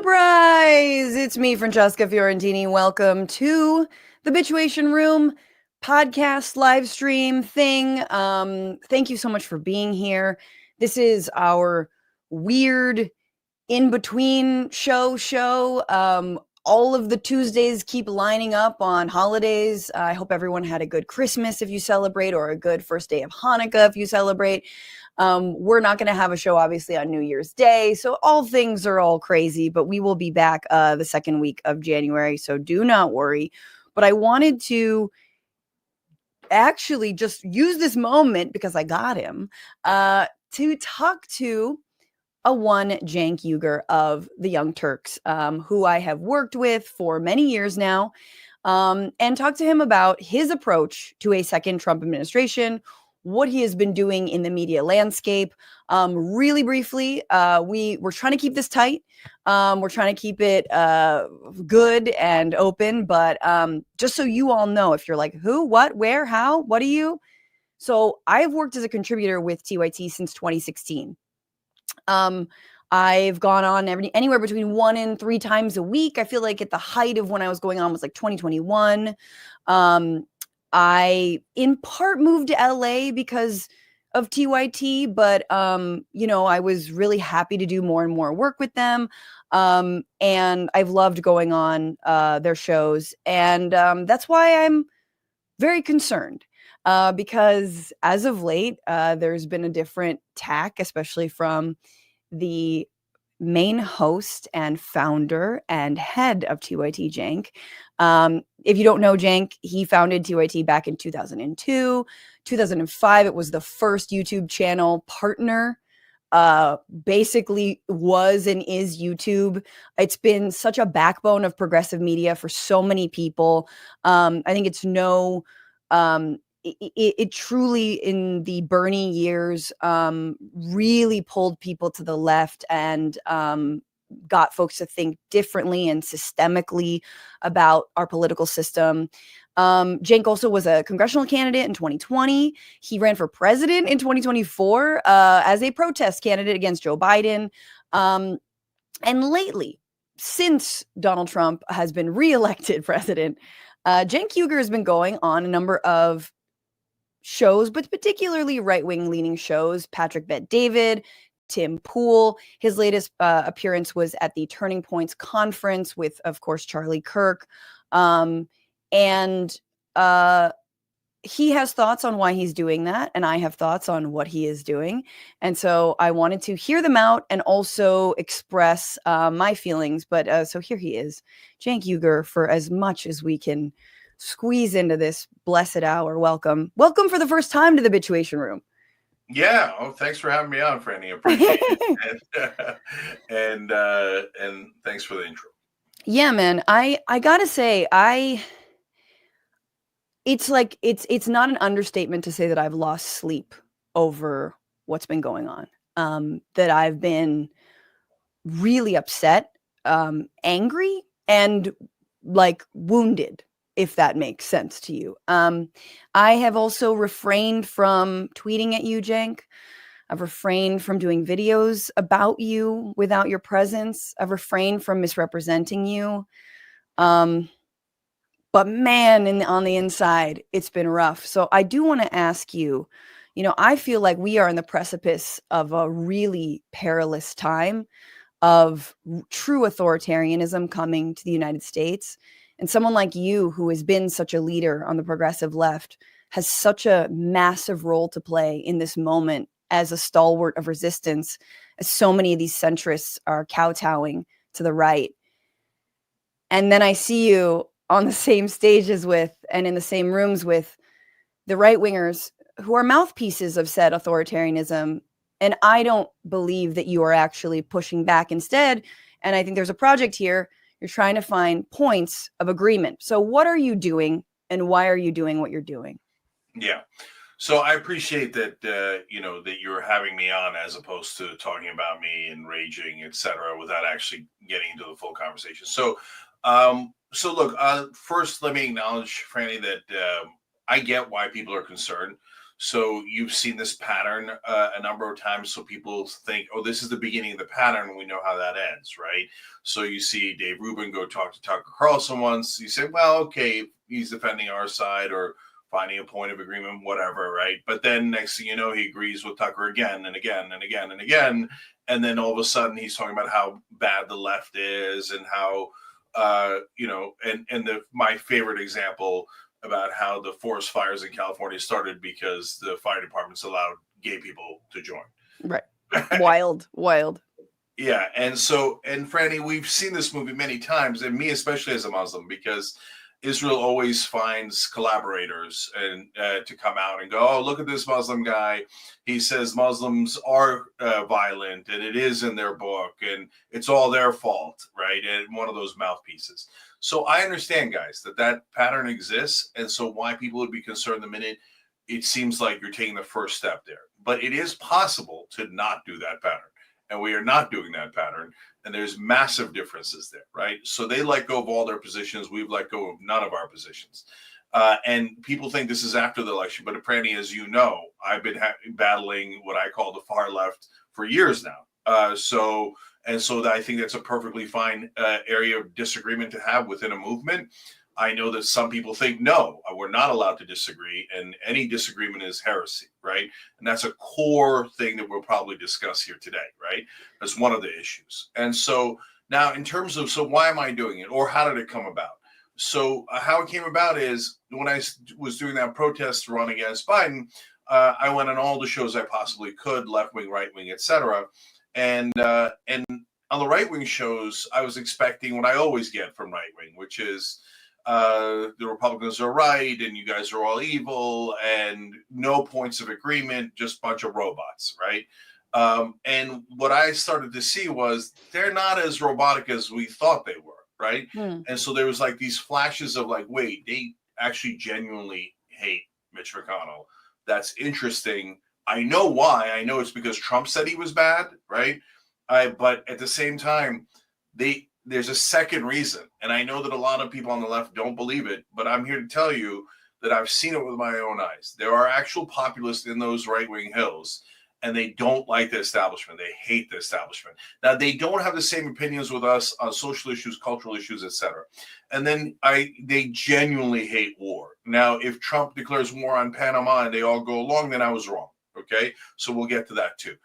Surprise! It's me, Francesca Fiorentini. Welcome to the Bituation Room podcast live stream thing. Thank you so much for being here. This is our weird in-between show. All of the Tuesdays keep lining up on holidays. I hope everyone had a good Christmas if you celebrate, or a good first day of Hanukkah if you celebrate. We're not going to have a show, obviously, on New Year's Day. So all things are all crazy, but we will be back the second week of January. So do not worry. But I wanted to actually just use this moment, because I got him, to talk to a one Cenk Uygur of the Young Turks, who I have worked with for many years now, and talk to him about his approach to a second Trump administration, what he has been doing in the media landscape. Really briefly, we're trying to keep this tight. We're trying to keep it good and open, but just so you all know, if you're like, who, what, where, how, what are you? So I've worked as a contributor with TYT since 2016. I've gone on anywhere between 1 and 3 times a week. I feel like at the height of when I was going on was like 2021. I in part moved to LA because of TYT, but I was really happy to do more and more work with them. And I've loved going on their shows. And that's why I'm very concerned. Because as of late, there's been a different tack, especially from the main host and founder and head of TYT, Cenk. If you don't know Cenk, he founded TYT back in 2002. 2005, it was the first YouTube channel partner. Basically was and is YouTube. It's been such a backbone of progressive media for so many people. I think it's it truly, in the Bernie years, really pulled people to the left and got folks to think differently and systemically about our political system. Cenk also was a congressional candidate in 2020. He ran for president in 2024 as a protest candidate against Joe Biden. And lately, since Donald Trump has been reelected president, Cenk Uygur has been going on a number of shows, but particularly right-wing leaning shows. Patrick Bet-David, Tim Pool. His latest appearance was at the Turning Points conference with, of course, Charlie Kirk. And he has thoughts on why he's doing that, and I have thoughts on what he is doing. And so I wanted to hear them out and also express my feelings. But so here he is, Cenk Uygur, for as much as we can squeeze into this blessed hour. Welcome for the first time to the Bituation Room. Yeah. Oh, thanks for having me on, Franny. Appreciate it. And thanks for the intro. Yeah, man. I gotta say, it's not an understatement to say that I've lost sleep over what's been going on. That I've been really upset, angry, and like wounded, if that makes sense to you. I have also refrained from tweeting at you, Cenk. I've refrained from doing videos about you without your presence. I've refrained from misrepresenting you. But man, on the inside, it's been rough. So I do want to ask you, I feel like we are in the precipice of a really perilous time of true authoritarianism coming to the United States. And someone like you, who has been such a leader on the progressive left, has such a massive role to play in this moment as a stalwart of resistance, as so many of these centrists are kowtowing to the right. And then I see you on the same stages with, and in the same rooms with, the right-wingers who are mouthpieces of said authoritarianism. And I don't believe that you are actually pushing back instead. And I think there's a project here. You're trying to find points of agreement. So what are you doing, and why are you doing what you're doing? Yeah. So I appreciate that, that you're having me on, as opposed to talking about me and raging, etc., without actually getting into the full conversation. So look, first, let me acknowledge, Franny, that I get why people are concerned. So you've seen this pattern a number of times. So people think, oh, this is the beginning of the pattern. We know how that ends, right? So you see Dave Rubin go talk to Tucker Carlson once. You say, well, okay, he's defending our side or finding a point of agreement, whatever, right? But then next thing you know, he agrees with Tucker again and again and again and again. And then all of a sudden he's talking about how bad the left is and how, my favorite example about how the forest fires in California started because the fire departments allowed gay people to join. Right. Wild. Yeah. And Franny, we've seen this movie many times, and me especially as a Muslim, because Israel always finds collaborators and to come out and go, oh, look at this Muslim guy. He says Muslims are violent, and it is in their book, and it's all their fault, right? And one of those mouthpieces. So I understand, guys, that pattern exists, and so why people would be concerned the minute it seems like you're taking the first step there. But it is possible to not do that pattern, and we are not doing that pattern. And there's massive differences there, right? So they let go of all their positions. We've let go of none of our positions. And people think this is after the election. But apparently, as you know, I've been battling what I call the far left for years now. So I think that's a perfectly fine area of disagreement to have within a movement. I know that some people think, no, we're not allowed to disagree, and any disagreement is heresy, right? And that's a core thing that we'll probably discuss here today, right? That's one of the issues. And so now in terms of, so why am I doing it, or how did it come about? So how it came about is when I was doing that protest run against Biden, I went on all the shows I possibly could, left wing, right wing, etc. And on the right wing shows, I was expecting what I always get from right wing, which is, the Republicans are right and you guys are all evil and no points of agreement, just a bunch of robots, right? And what I started to see was they're not as robotic as we thought they were, right? And so there was like these flashes of like, wait, they actually genuinely hate Mitch McConnell. That's interesting. I know why. I know it's because Trump said he was bad, right? But at the same time, there's a second reason. And I know that a lot of people on the left don't believe it, but I'm here to tell you that I've seen it with my own eyes. There are actual populists in those right-wing hills, and they don't like the establishment. They hate the establishment. Now, they don't have the same opinions with us on social issues, cultural issues, etc. And then they genuinely hate war. Now, if Trump declares war on Panama and they all go along, then I was wrong. Okay? So we'll get to that too.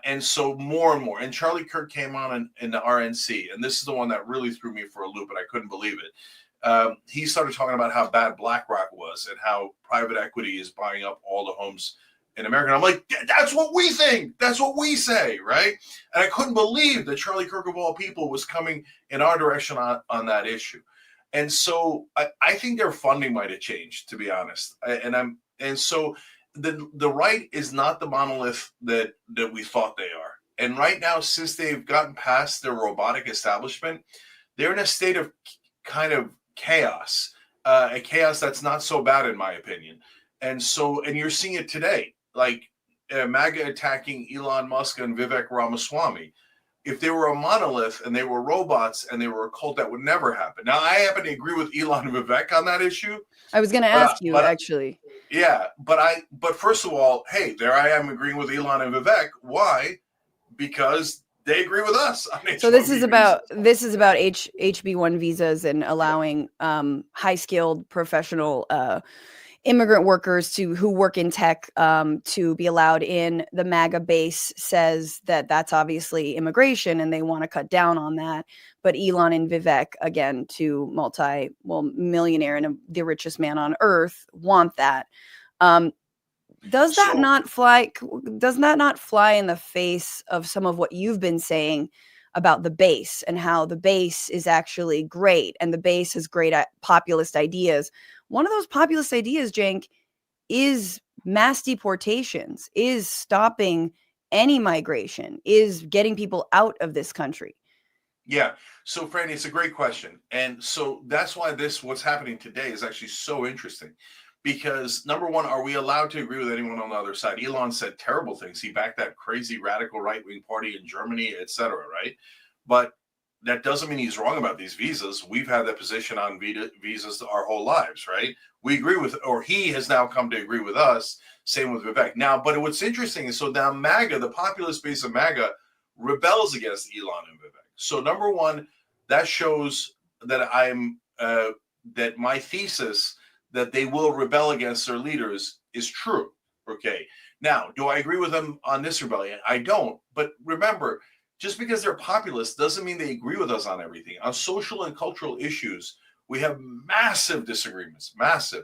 And so more and more, and Charlie Kirk came on in the RNC, and this is the one that really threw me for a loop, and I couldn't believe it. He started talking about how bad BlackRock was and how private equity is buying up all the homes in America. And I'm like, that's what we think. That's what we say, right? And I couldn't believe that Charlie Kirk, of all people, was coming in our direction on that issue. And so I think their funding might have changed, to be honest. And so the right is not the monolith that we thought they are. And right now, since they've gotten past their robotic establishment, they're in a state of kind of chaos, a chaos that's not so bad, in my opinion. And you're seeing it today, like MAGA attacking Elon Musk and Vivek Ramaswamy. If they were a monolith and they were robots and they were a cult, that would never happen. Now, I happen to agree with Elon and Vivek on that issue. I was going to ask you, actually. Yeah, but first of all, hey, there I am agreeing with Elon and Vivek. Why? Because they agree with us on H-1B So this is about visas. HB1 visas and allowing high-skilled professional immigrant workers who work in tech to be allowed in. The MAGA base says that that's obviously immigration and they want to cut down on that. But Elon and Vivek, again, millionaire and the richest man on earth, want that. Does that not fly in the face of some of what you've been saying about the base and how the base is actually great and the base has great populist ideas? One of those populist ideas, Cenk, is mass deportations, is stopping any migration, is getting people out of this country. Yeah. So, Franny, it's a great question. And so that's why what's happening today is actually so interesting. Because number one, are we allowed to agree with anyone on the other side? Elon said terrible things. He backed that crazy radical right-wing party in Germany, et cetera, right? But that doesn't mean he's wrong about these visas. We've had that position on visas our whole lives, right? We agree with, or he has now come to agree with us. Same with Vivek. Now, but what's interesting is, so now MAGA, the populist base of MAGA, rebels against Elon and Vivek. So number one, that shows that that my thesis that they will rebel against their leaders is true. Okay. Now, do I agree with them on this rebellion? I don't. But remember, just because they're populist doesn't mean they agree with us on everything. On social and cultural issues, we have massive disagreements, massive.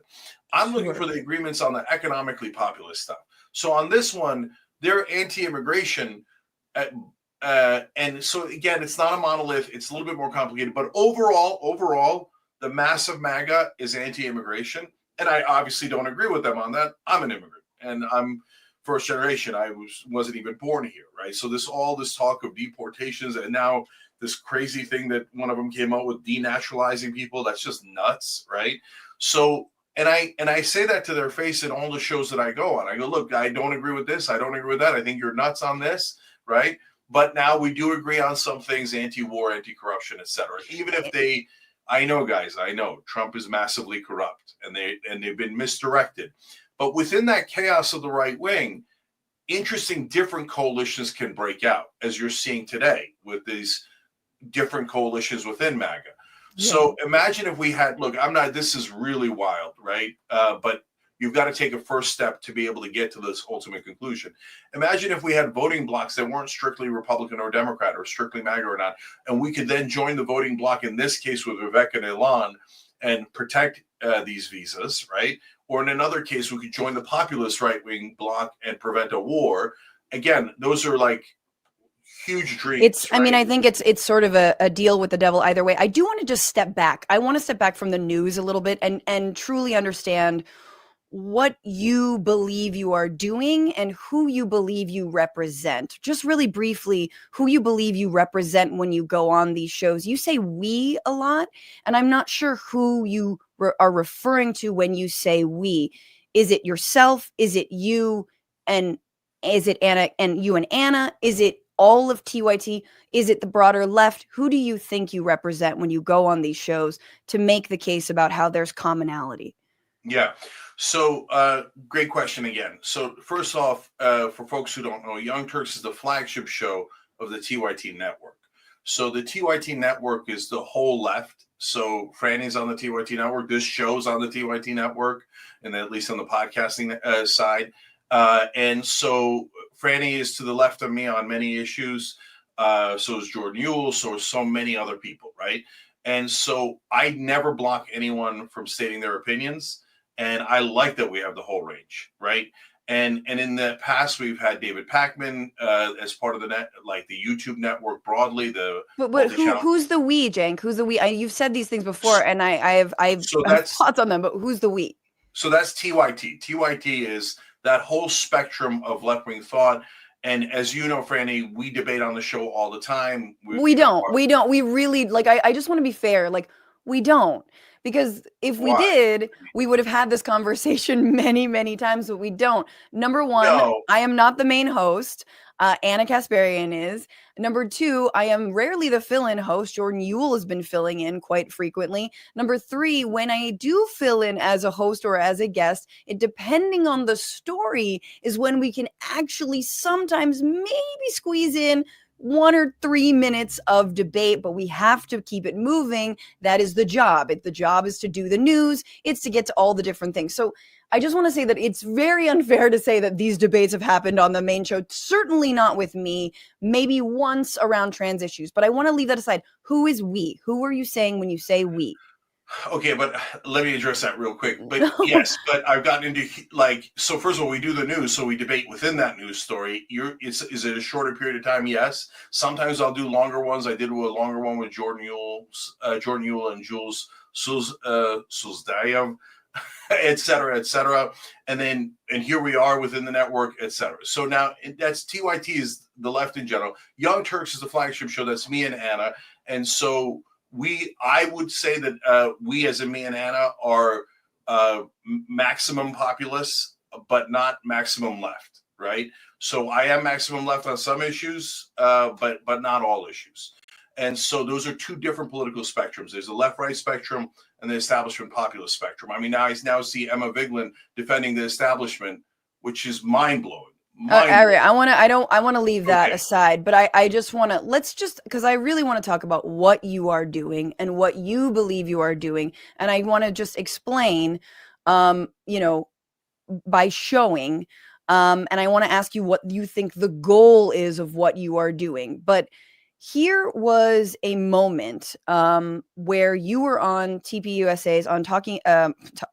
I'm looking for the agreements on the economically populist stuff. So on this one, they're anti-immigration. And so again, it's not a monolith. It's a little bit more complicated. But overall, the massive MAGA is anti-immigration. And I obviously don't agree with them on that. I'm an immigrant and I'm first generation. I wasn't even born here, right? So all this talk of deportations and now this crazy thing that one of them came out with, denaturalizing people, that's just nuts, right? So and I say that to their face in all the shows that I go on. I go, look, I don't agree with this. I don't agree with that. I think you're nuts on this, right? But now we do agree on some things, anti-war, anti-corruption, etc. Even if I know, guys, I know Trump is massively corrupt and they've been misdirected. But within that chaos of the right wing, interesting different coalitions can break out, as you're seeing today with these different coalitions within MAGA. Yeah. So imagine if we had, this is really wild, right? But you've got to take a first step to be able to get to this ultimate conclusion. Imagine if we had voting blocks that weren't strictly Republican or Democrat or strictly MAGA or not, and we could then join the voting block, in this case with Vivek and Elon, and protect these visas, right? Or in another case, we could join the populist right-wing bloc and prevent a war. Again, those are like huge dreams. I mean, I think it's sort of a deal with the devil either way. I do want to just step back. I want to step back from the news a little bit and truly understand what you believe you are doing and who you believe you represent. Just really briefly, who you believe you represent when you go on these shows. You say we a lot, and I'm not sure who you are referring to when you say we. Is it yourself? Is it you? And is it Anna and you and Anna? Is it all of TYT? Is it the broader left? Who do you think you represent when you go on these shows to make the case about how there's commonality? Yeah. So great question again. So first off, for folks who don't know, Young Turks is the flagship show of the TYT network. So the TYT network is the whole left. So Franny's on the TYT network. This show's on the TYT network, and at least on the podcasting side. And so Franny is to the left of me on many issues. So is Jordan Ewell. So many other people, right? And so I never block anyone from stating their opinions. And I like that we have the whole range, right? And in the past, we've had David Pakman as part of the net, like the YouTube network broadly. But who's the we, Cenk? Who's the we? You've said these things before, and I have thoughts on them. But who's the we? So that's TYT. TYT is that whole spectrum of left-wing thought. And as you know, Franny, we debate on the show all the time. We don't. We really, like, I just want to be fair. Like, we don't. Because if we did, we would have had this conversation many, many times, but we don't. Number one, I am not the main host. Anna Kasparian is. Number two, I am rarely the fill-in host. Jordan Ewell has been filling in quite frequently. Number three, when I do fill in as a host or as a guest, depending on the story, is when we can actually sometimes maybe squeeze in 1 or 3 minutes of debate, but we have to keep it moving. That is the job. The job is to do the news. It's to get to all the different things. So I just want to say that it's very unfair to say that these debates have happened on the main show. Certainly not with me, maybe once around trans issues, but I want to leave that aside. Who is we? Who are you saying when you say we? Okay, but let me address that real quick. But yes, but I've gotten into so first of all, we do the news, so we debate within that news story. Is it a shorter period of time? Yes. Sometimes I'll do longer ones. I did a longer one with Jordan Ewell and Jules Sulzdayev, et cetera. And here we are within the network, et cetera. So now that's TYT is the left in general. Young Turks is the flagship show. That's me and Anna. And so I would say that we, as in me and Anna, are maximum populist, but not maximum left, right? So I am maximum left on some issues, but not all issues. And so those are two different political spectrums. There's the left-right spectrum and the establishment populist spectrum. I mean, I now see Emma Vigeland defending the establishment, which is mind-blowing. Ari, I want to leave that aside, but I just want to, because I really want to talk about what you are doing and what you believe you are doing. And I want to just explain, by showing, and I want to ask you what you think the goal is of what you are doing. But here was a moment where you were on TPUSA's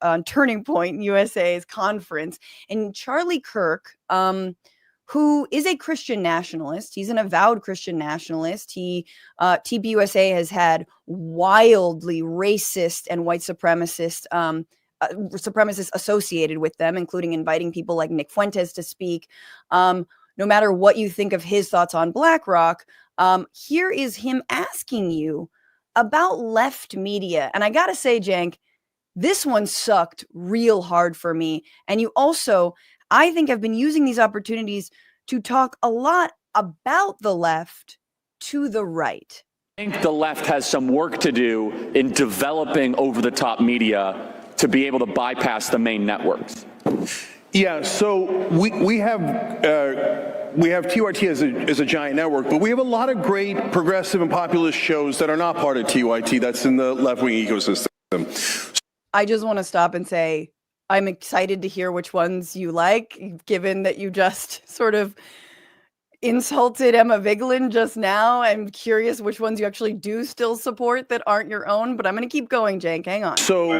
on Turning Point USA's conference, and Charlie Kirk, who is a Christian nationalist, he's an avowed Christian nationalist. TPUSA has had wildly racist and white supremacists associated with them, including inviting people like Nick Fuentes to speak. No matter what you think of his thoughts on BlackRock, here is him asking you about left media. And I gotta say, Cenk, this one sucked real hard for me. And you also, I think, have been using these opportunities to talk a lot about the left to the right. I think the left has some work to do in developing over-the-top media to be able to bypass the main networks. Yeah, so we have TYT as a giant network, but we have a lot of great progressive and populist shows that are not part of TYT that's in the left-wing ecosystem. I just want to stop and say I'm excited to hear which ones you like, given that you just sort of insulted Emma Vigeland just now. I'm curious which ones you actually do still support that aren't your own, but I'm going to keep going, Cenk. Hang on. So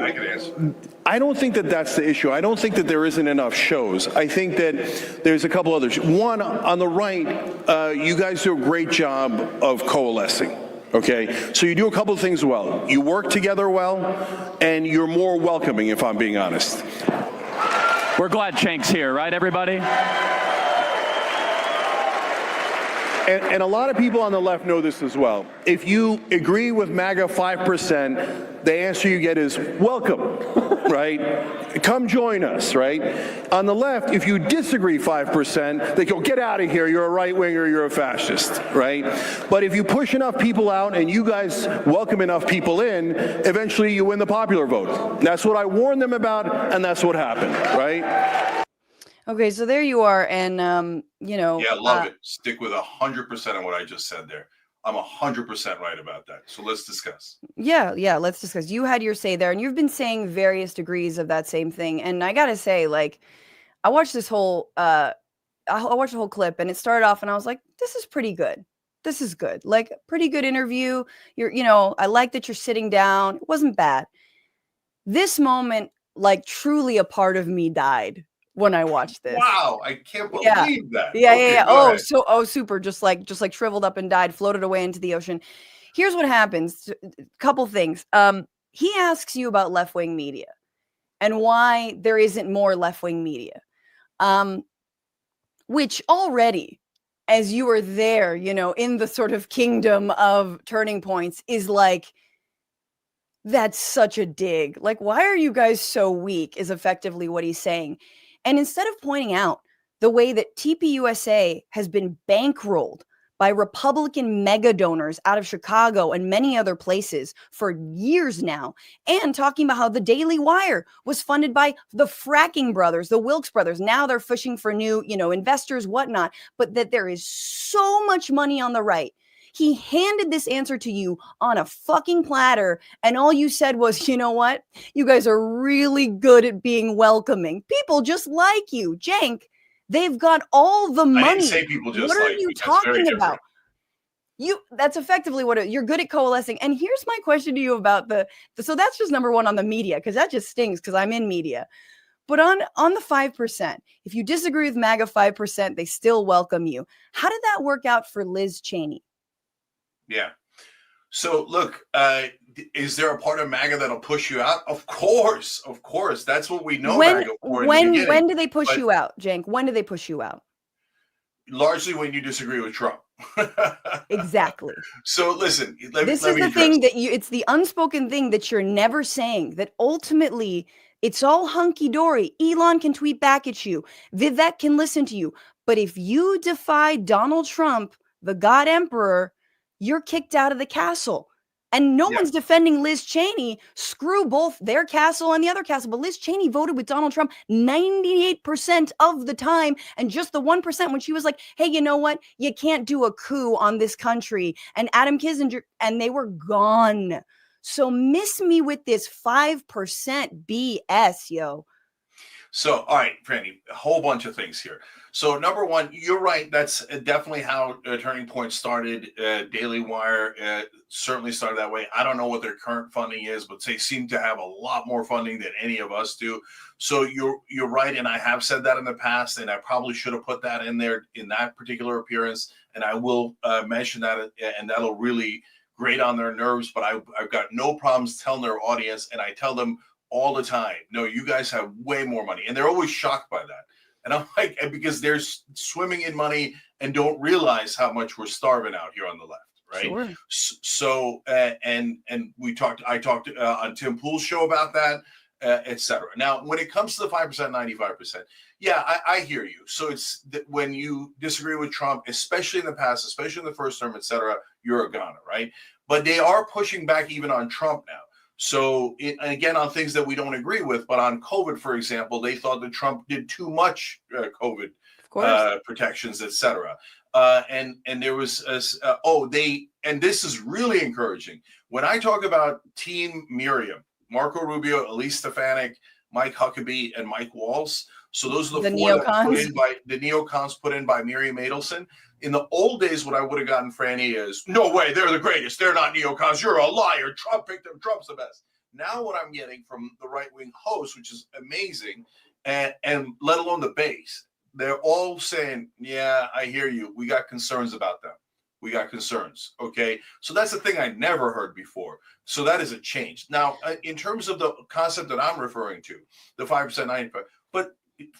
I don't think that that's the issue. I don't think that there isn't enough shows. I think that there's a couple others. One, on the right, you guys do a great job of coalescing. Okay, so you do a couple of things well. You work together well, and you're more welcoming, if I'm being honest. We're glad Cenk's here, right, everybody? And a lot of people on the left know this as well. If you agree with MAGA 5%, the answer you get is welcome, right? Come join us, right? On the left, if you disagree 5%, they go, get out of here, you're a right-winger, you're a fascist, right? But if you push enough people out and you guys welcome enough people in, eventually you win the popular vote. That's what I warned them about, and that's what happened, right? Okay, so there you are, and Yeah, love it. Stick with 100% of what I just said there. I'm 100% right about that. So let's discuss. Yeah, let's discuss. You had your say there, and you've been saying various degrees of that same thing. And I gotta say, like, I watched this whole, I watched the whole clip, and it started off, and I was like, this is pretty good. This is good. Like, pretty good interview. I like that you're sitting down. It wasn't bad. This moment, like, truly a part of me died when I watched this. Wow, I can't believe that. Yeah. Oh, super. Just like shriveled up and died, floated away into the ocean. Here's what happens. Couple things. He asks you about left-wing media and why there isn't more left-wing media. Which already, as you are there, in the sort of kingdom of turning points, is like, that's such a dig. Like, why are you guys so weak is effectively what he's saying. And instead of pointing out the way that TPUSA has been bankrolled by Republican mega donors out of Chicago and many other places for years now, and talking about how the Daily Wire was funded by the Fracking brothers, the Wilkes brothers. Now they're fishing for new, investors, whatnot, but that there is so much money on the right. He handed this answer to you on a fucking platter, and all you said was, you know what? You guys are really good at being welcoming. People just like you. Cenk, they've got all the money. I didn't say people just what like are you me. talking about? That's effectively what you're good at coalescing. And here's my question to you about so that's just number one on the media, because that just stings because I'm in media. But on the 5%, if you disagree with MAGA 5%, they still welcome you. How did that work out for Liz Cheney? Yeah. So look, is there a part of MAGA that'll push you out? Of course. That's what we know MAGA for. When do they push you out, Cenk? When do they push you out? Largely when you disagree with Trump. Exactly. So listen, this is the thing that it's the unspoken thing that you're never saying, that ultimately it's all hunky-dory. Elon can tweet back at you. Vivek can listen to you. But if you defy Donald Trump, the God Emperor, you're kicked out of the castle. And no Yeah. one's defending Liz Cheney. Screw both their castle and the other castle. But Liz Cheney voted with Donald Trump 98% of the time. And just the 1% when she was like, hey, you know what? You can't do a coup on this country. And Adam Kinzinger, and they were gone. So miss me with this 5% BS, yo. So, all right, Franny, a whole bunch of things here. So, number one, you're right. That's definitely how Turning Point started. Daily Wire certainly started that way. I don't know what their current funding is, but they seem to have a lot more funding than any of us do. So, you're right, and I have said that in the past, and I probably should have put that in there in that particular appearance, and I will mention that, and that'll really grate on their nerves. But I've got no problems telling their audience, and I tell them all the time, no, you guys have way more money. And they're always shocked by that. And I'm like, because they're swimming in money and don't realize how much we're starving out here on the left, right? Sure. So, and I talked on Tim Pool's show about that, et cetera. Now, when it comes to the 5%, 95%, yeah, I hear you. So it's when you disagree with Trump, especially in the past, especially in the first term, et cetera, you're a goner, right? But they are pushing back even on Trump now. So, again, on things that we don't agree with, but on COVID, for example, they thought that Trump did too much COVID protections, et cetera. And there was, and this is really encouraging. When I talk about Team Miriam, Marco Rubio, Elise Stefanik, Mike Huckabee, and Mike Waltz. So those are the four that put in by the neocons put in by Miriam Adelson. In the old days, what I would have gotten, Franny, is no way, they're the greatest. They're not neocons. You're a liar. Trump picked them. Trump's the best. Now what I'm getting from the right-wing hosts, which is amazing, and let alone the base, they're all saying, yeah, I hear you. We got concerns about them. We got concerns. Okay. So that's the thing I never heard before. So that is a change. Now, in terms of the concept that I'm referring to, the 5%, 95%, but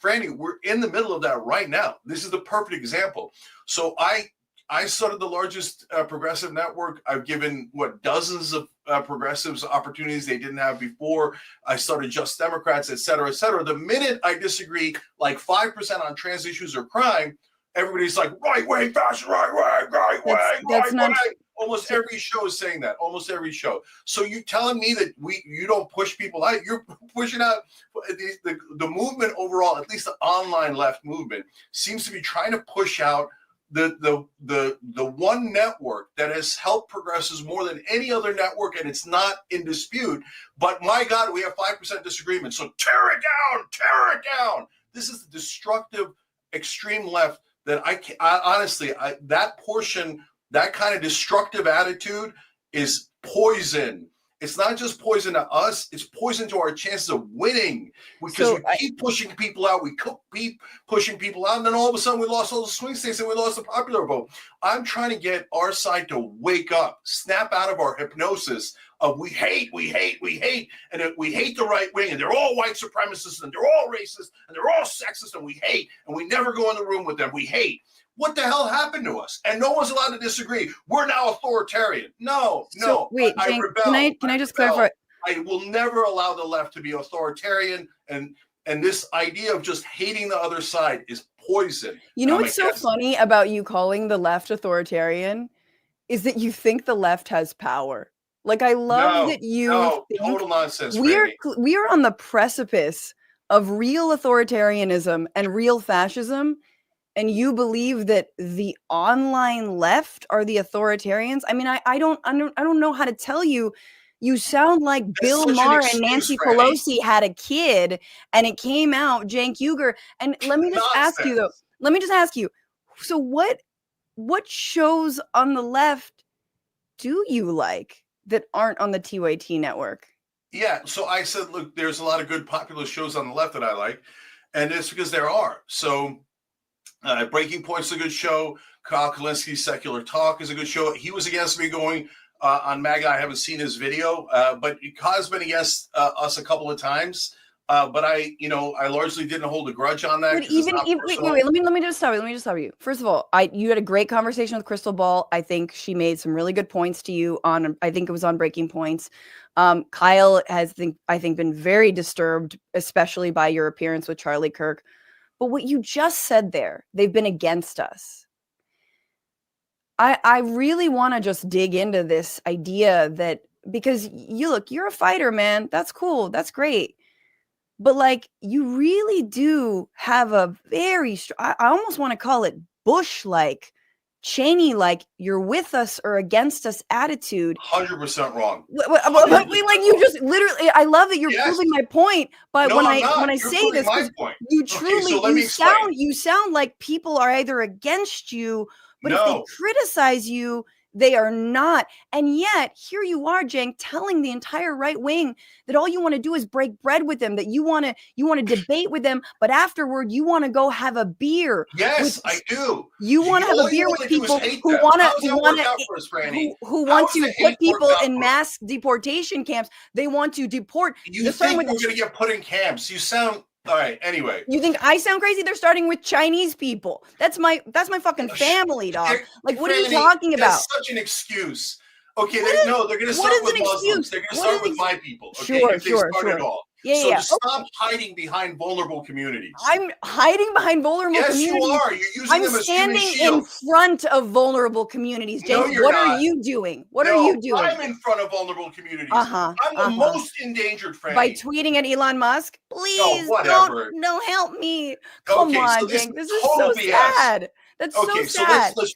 Franny, we're in the middle of that right now. This is the perfect example. So I started the largest progressive network. I've given dozens of progressives opportunities they didn't have before. I started Just Democrats, et cetera, et cetera. The minute I disagree like 5% on trans issues or crime, everybody's like right wing, fascist, right wing. Almost every show is saying that. Almost every show. So you telling me that you don't push people out? You're pushing out the movement overall. At least the online left movement seems to be trying to push out the one network that has helped progressives more than any other network, and it's not in dispute. But my God, we have 5% disagreement. So tear it down. This is the destructive extreme left that I honestly, that portion. That kind of destructive attitude is poison. It's not just poison to us, it's poison to our chances of winning because we keep pushing people out. We keep pushing people out, and then all of a sudden we lost all the swing states and we lost the popular vote. I'm trying to get our side to wake up, snap out of our hypnosis of we hate, and we hate the right wing, and they're all white supremacists, and they're all racist, and they're all sexist, and we hate, and we never go in the room with them. We hate. What the hell happened to us? And no one's allowed to disagree. We're now authoritarian. No. Wait, Cenk, can I just clarify? I will never allow the left to be authoritarian, and this idea of just hating the other side is poison. You know what's so funny about you calling the left authoritarian is that you think the left has power. Like, I love that you think total nonsense. We are on the precipice of real authoritarianism and real fascism. And you believe that the online left are the authoritarians? I mean, I don't know how to tell you. You sound like Bill Maher and Nancy Pelosi had a kid, and it came out Cenk Uygur. And let me just ask you though. Let me just ask you. So what shows on the left do you like that aren't on the TYT network? Yeah. So I said, look, there's a lot of good popular shows on the left that I like, and it's because there are. So. Breaking Point's a good show. Kyle Kalinski's Secular Talk is a good show. He was against me going on MAGA. I haven't seen his video, but Kyle's been against us a couple of times. But I largely didn't hold a grudge on that. But wait, let me just stop you. First of all, you had a great conversation with Crystal Ball. I think she made some really good points to you I think it was on Breaking Points. Kyle has, I think, been very disturbed, especially by your appearance with Charlie Kirk. But what you just said there, they've been against us. I really want to just dig into this idea that, because you're a fighter, man. That's cool. That's great. But like, you really do have a very I almost want to call it Bush-like, Cheney-like, you're with us or against us attitude. 100% wrong. But like, you just literally, I love that you're proving my point. But No, when I'm not. when I You're say proving this, my point. you Okay, truly so let me explain. you sound like people are either against you, but if they No. criticize you, they are not. And yet, here you are, Cenk, telling the entire right wing that all you want to do is break bread with them, that you want to debate with them, but afterward you want to go have a beer. Yes, I do. You want to have a beer with people who want to put people in mass deportation camps. They want to deport. You think we're going to get put in camps? You sound all right. Anyway, you think I sound crazy? They're starting with Chinese people. That's my fucking family, dog. Like, what are you talking about? That's such an excuse. Okay, they're going to start with Muslims. They're going to start with my people. Okay, if they start at all. So stop hiding behind vulnerable communities. I'm hiding behind vulnerable communities. Yes, you are. You're using them as standing in front of vulnerable communities, Cenk. No, you're what not. are you doing? What are you doing? I'm in front of vulnerable communities. I'm the most endangered, Franny. By tweeting at Elon Musk? Please, don't help me. Come on, Cenk. This is so sad. That's so sad. So let's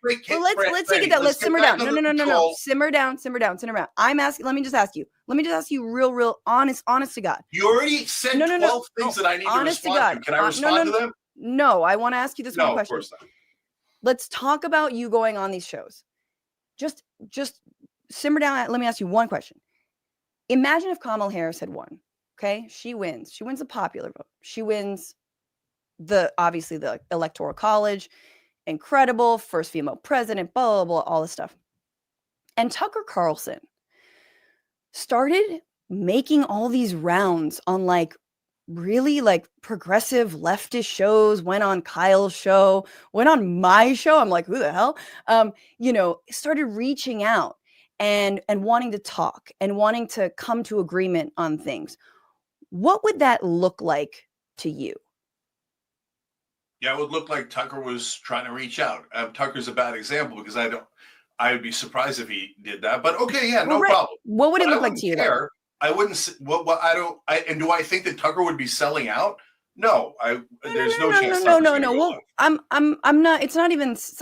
take it down. Let's simmer down. No. Simmer down. I'm asking. Let me just ask you real honest to God. You already said 12 things that I need to respond to. Can I respond to them? No, I want to ask you this one question. No, of course not. Let's talk about you going on these shows. Just simmer down. Let me ask you one question. Imagine if Kamala Harris had won. Okay, she wins. She wins the popular vote. She wins obviously the Electoral College. Incredible, first female president, blah, blah, blah, all this stuff. And Tucker Carlson started making all these rounds on like really like progressive leftist shows, went on Kyle's show, went on my show. I'm like, who the hell? Started reaching out and wanting to talk and wanting to come to agreement on things. What would that look like to you? Yeah, it would look like Tucker was trying to reach out. Tucker's a bad example because I would be surprised if he did that. But okay, yeah, no problem. What would it look like to you? I wouldn't. Do I think that Tucker would be selling out? No, there's no chance. No. Well, I'm not. It's not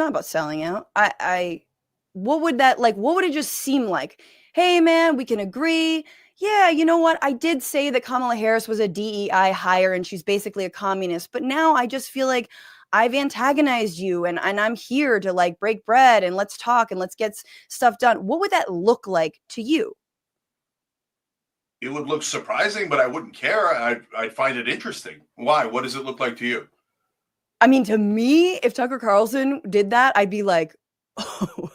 about selling out. What would that like? What would it just seem like? Hey, man, we can agree. Yeah, you know what? I did say that Kamala Harris was a DEI hire and she's basically a communist, but now I just feel like I've antagonized you and I'm here to like break bread and let's talk and let's get stuff done. What would that look like to you? It would look surprising, but I wouldn't care. I'd find it interesting. Why? What does it look like to you? I mean, to me, if Tucker Carlson did that, I'd be like, oh,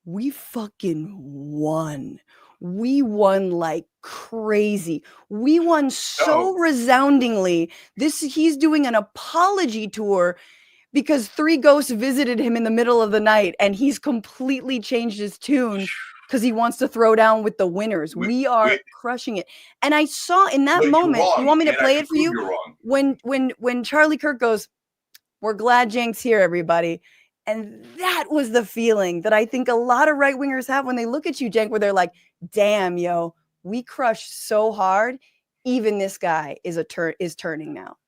we fucking won. We won like crazy. We won so resoundingly. He's doing an apology tour because 3 ghosts visited him in the middle of the night and he's completely changed his tune because he wants to throw down with the winners. We are crushing it. And I saw in that moment, you want me to play it for you? When Charlie Kirk goes, "We're glad Cenk's here, everybody." And that was the feeling that I think a lot of right-wingers have when they look at you, Cenk, where they're like, damn, yo, we crushed so hard. Even this guy is turning now.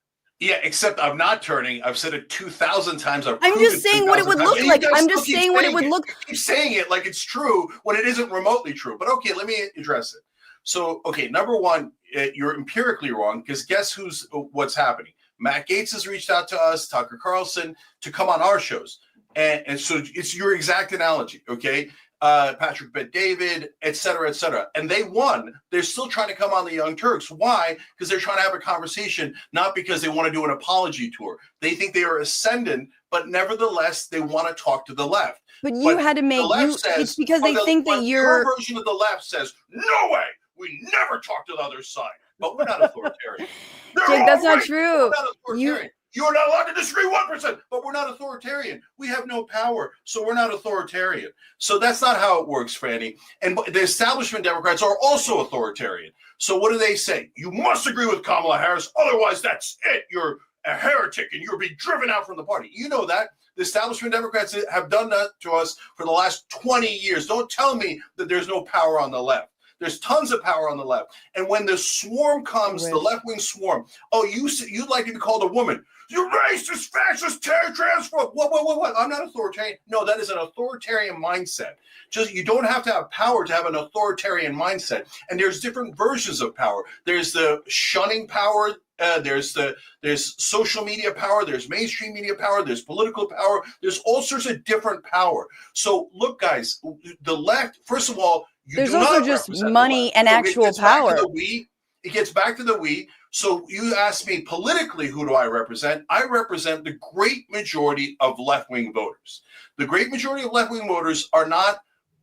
Yeah, except I'm not turning. I've said it 2,000 times. I'm just saying what it would look like. I'm just saying what it would look like. Keep saying it like it's true when it isn't remotely true. But okay, let me address it. So, okay, number one, you're empirically wrong because guess what's happening? Matt Gaetz has reached out to us, Tucker Carlson, to come on our shows. And so it's your exact analogy, okay? Patrick Bet-David, et cetera, and they won. They're still trying to come on the Young Turks. Why? Because they're trying to have a conversation, not because they want to do an apology tour. They think they are ascendant, but nevertheless, they want to talk to the left. But you had to make it's because they think that your version of the left says, no way, we never talk to the other side. But we're not authoritarian. Jake, that's not true. We're not authoritarian. You're not allowed to disagree 1%, but we're not authoritarian. We have no power, so we're not authoritarian. So that's not how it works, Franny. And the establishment Democrats are also authoritarian. So what do they say? You must agree with Kamala Harris, otherwise that's it. You're a heretic and you'll be driven out from the party. You know that. The establishment Democrats have done that to us for the last 20 years. Don't tell me that there's no power on the left. There's tons of power on the left. And when the swarm comes, the left-wing swarm, oh, you'd like to be called a woman. You racist, fascist, transphobe. What? I'm not authoritarian. No, that is an authoritarian mindset. Just you don't have to have power to have an authoritarian mindset. And there's different versions of power. There's the shunning power. There's social media power. There's mainstream media power. There's political power. There's all sorts of different power. So look, guys, the left. First of all, there's also just money and actual power. It gets back to the we. So you ask me politically, who do I represent? I represent the great majority of left-wing voters. The great majority of left-wing voters are not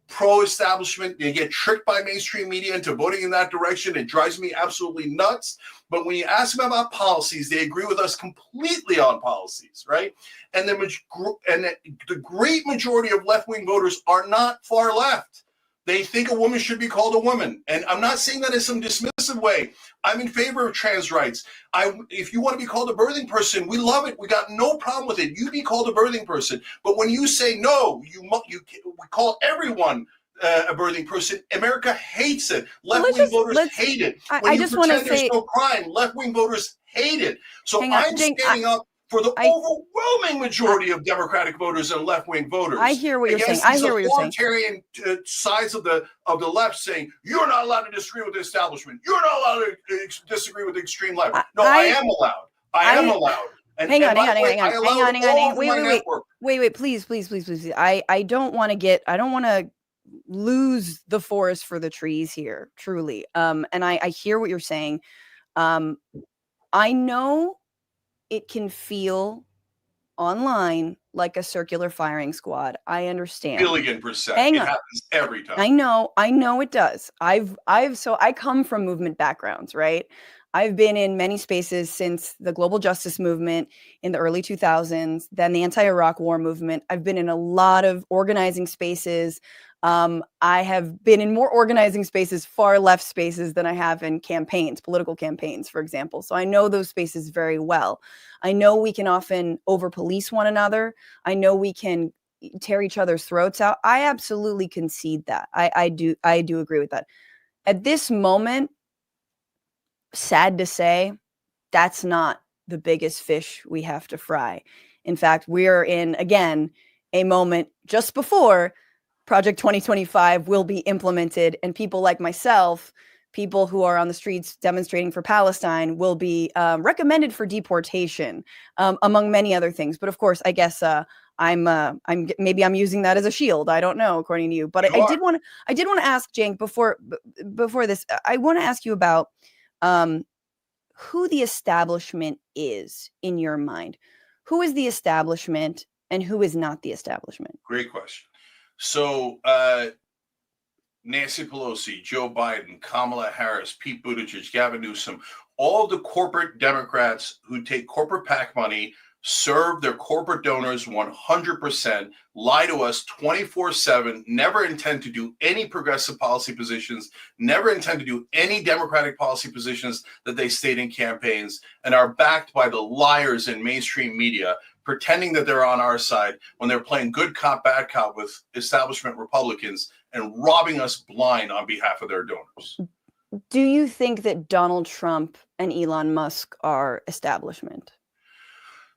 pro-establishment. They get tricked by mainstream media into voting in that direction. It drives me absolutely nuts. But when you ask them about policies, they agree with us completely on policies, right? And the great majority of left-wing voters are not far left. They think a woman should be called a woman. And I'm not saying that in some dismissive way. I'm in favor of trans rights. If you want to be called a birthing person, we love it. We got no problem with it. You be called a birthing person. But when you say no, we call everyone a birthing person. America hates it. Left-wing voters hate it. When you pretend there's no crime, left-wing voters hate it. So I'm standing up for the overwhelming majority of Democratic voters and left-wing voters. I hear what you're saying. I hear what you're saying. Authoritarian sides of the left saying you're not allowed to disagree with the establishment. You're not allowed to disagree with the extreme left. No, I am allowed. I am allowed. And, hang on. Wait, please. I don't want to lose the forest for the trees here, truly. And I hear what you're saying. I know it can feel online like a circular firing squad. I understand. Billion%. It happens every time. I know it does. So I come from movement backgrounds, right? I've been in many spaces since the global justice movement in the early 2000s, then the anti-Iraq war movement. I've been in a lot of organizing spaces. I have been in more organizing spaces, far left spaces, than I have in campaigns, political campaigns, for example. So I know those spaces very well. I know we can often over-police one another. I know we can tear each other's throats out. I absolutely concede that. I do agree with that. At this moment, sad to say, that's not the biggest fish we have to fry. In fact, we're in, again, a moment just before Project 2025 will be implemented, and people like myself, people who are on the streets demonstrating for Palestine, will be recommended for deportation, among many other things. But of course, I guess I'm using that as a shield. I don't know, according to you. But I did want to ask Cenk before this. I want to ask you about who the establishment is in your mind. Who is the establishment and who is not the establishment? Great question. So Nancy Pelosi, Joe Biden, Kamala Harris, Pete Buttigieg, Gavin Newsom, all the corporate Democrats who take corporate PAC money, serve their corporate donors 100%, lie to us 24/7, never intend to do any progressive policy positions, never intend to do any Democratic policy positions that they state in campaigns, and are backed by the liars in mainstream media, pretending that they're on our side when they're playing good cop, bad cop with establishment Republicans and robbing us blind on behalf of their donors. Do you think that Donald Trump and Elon Musk are establishment?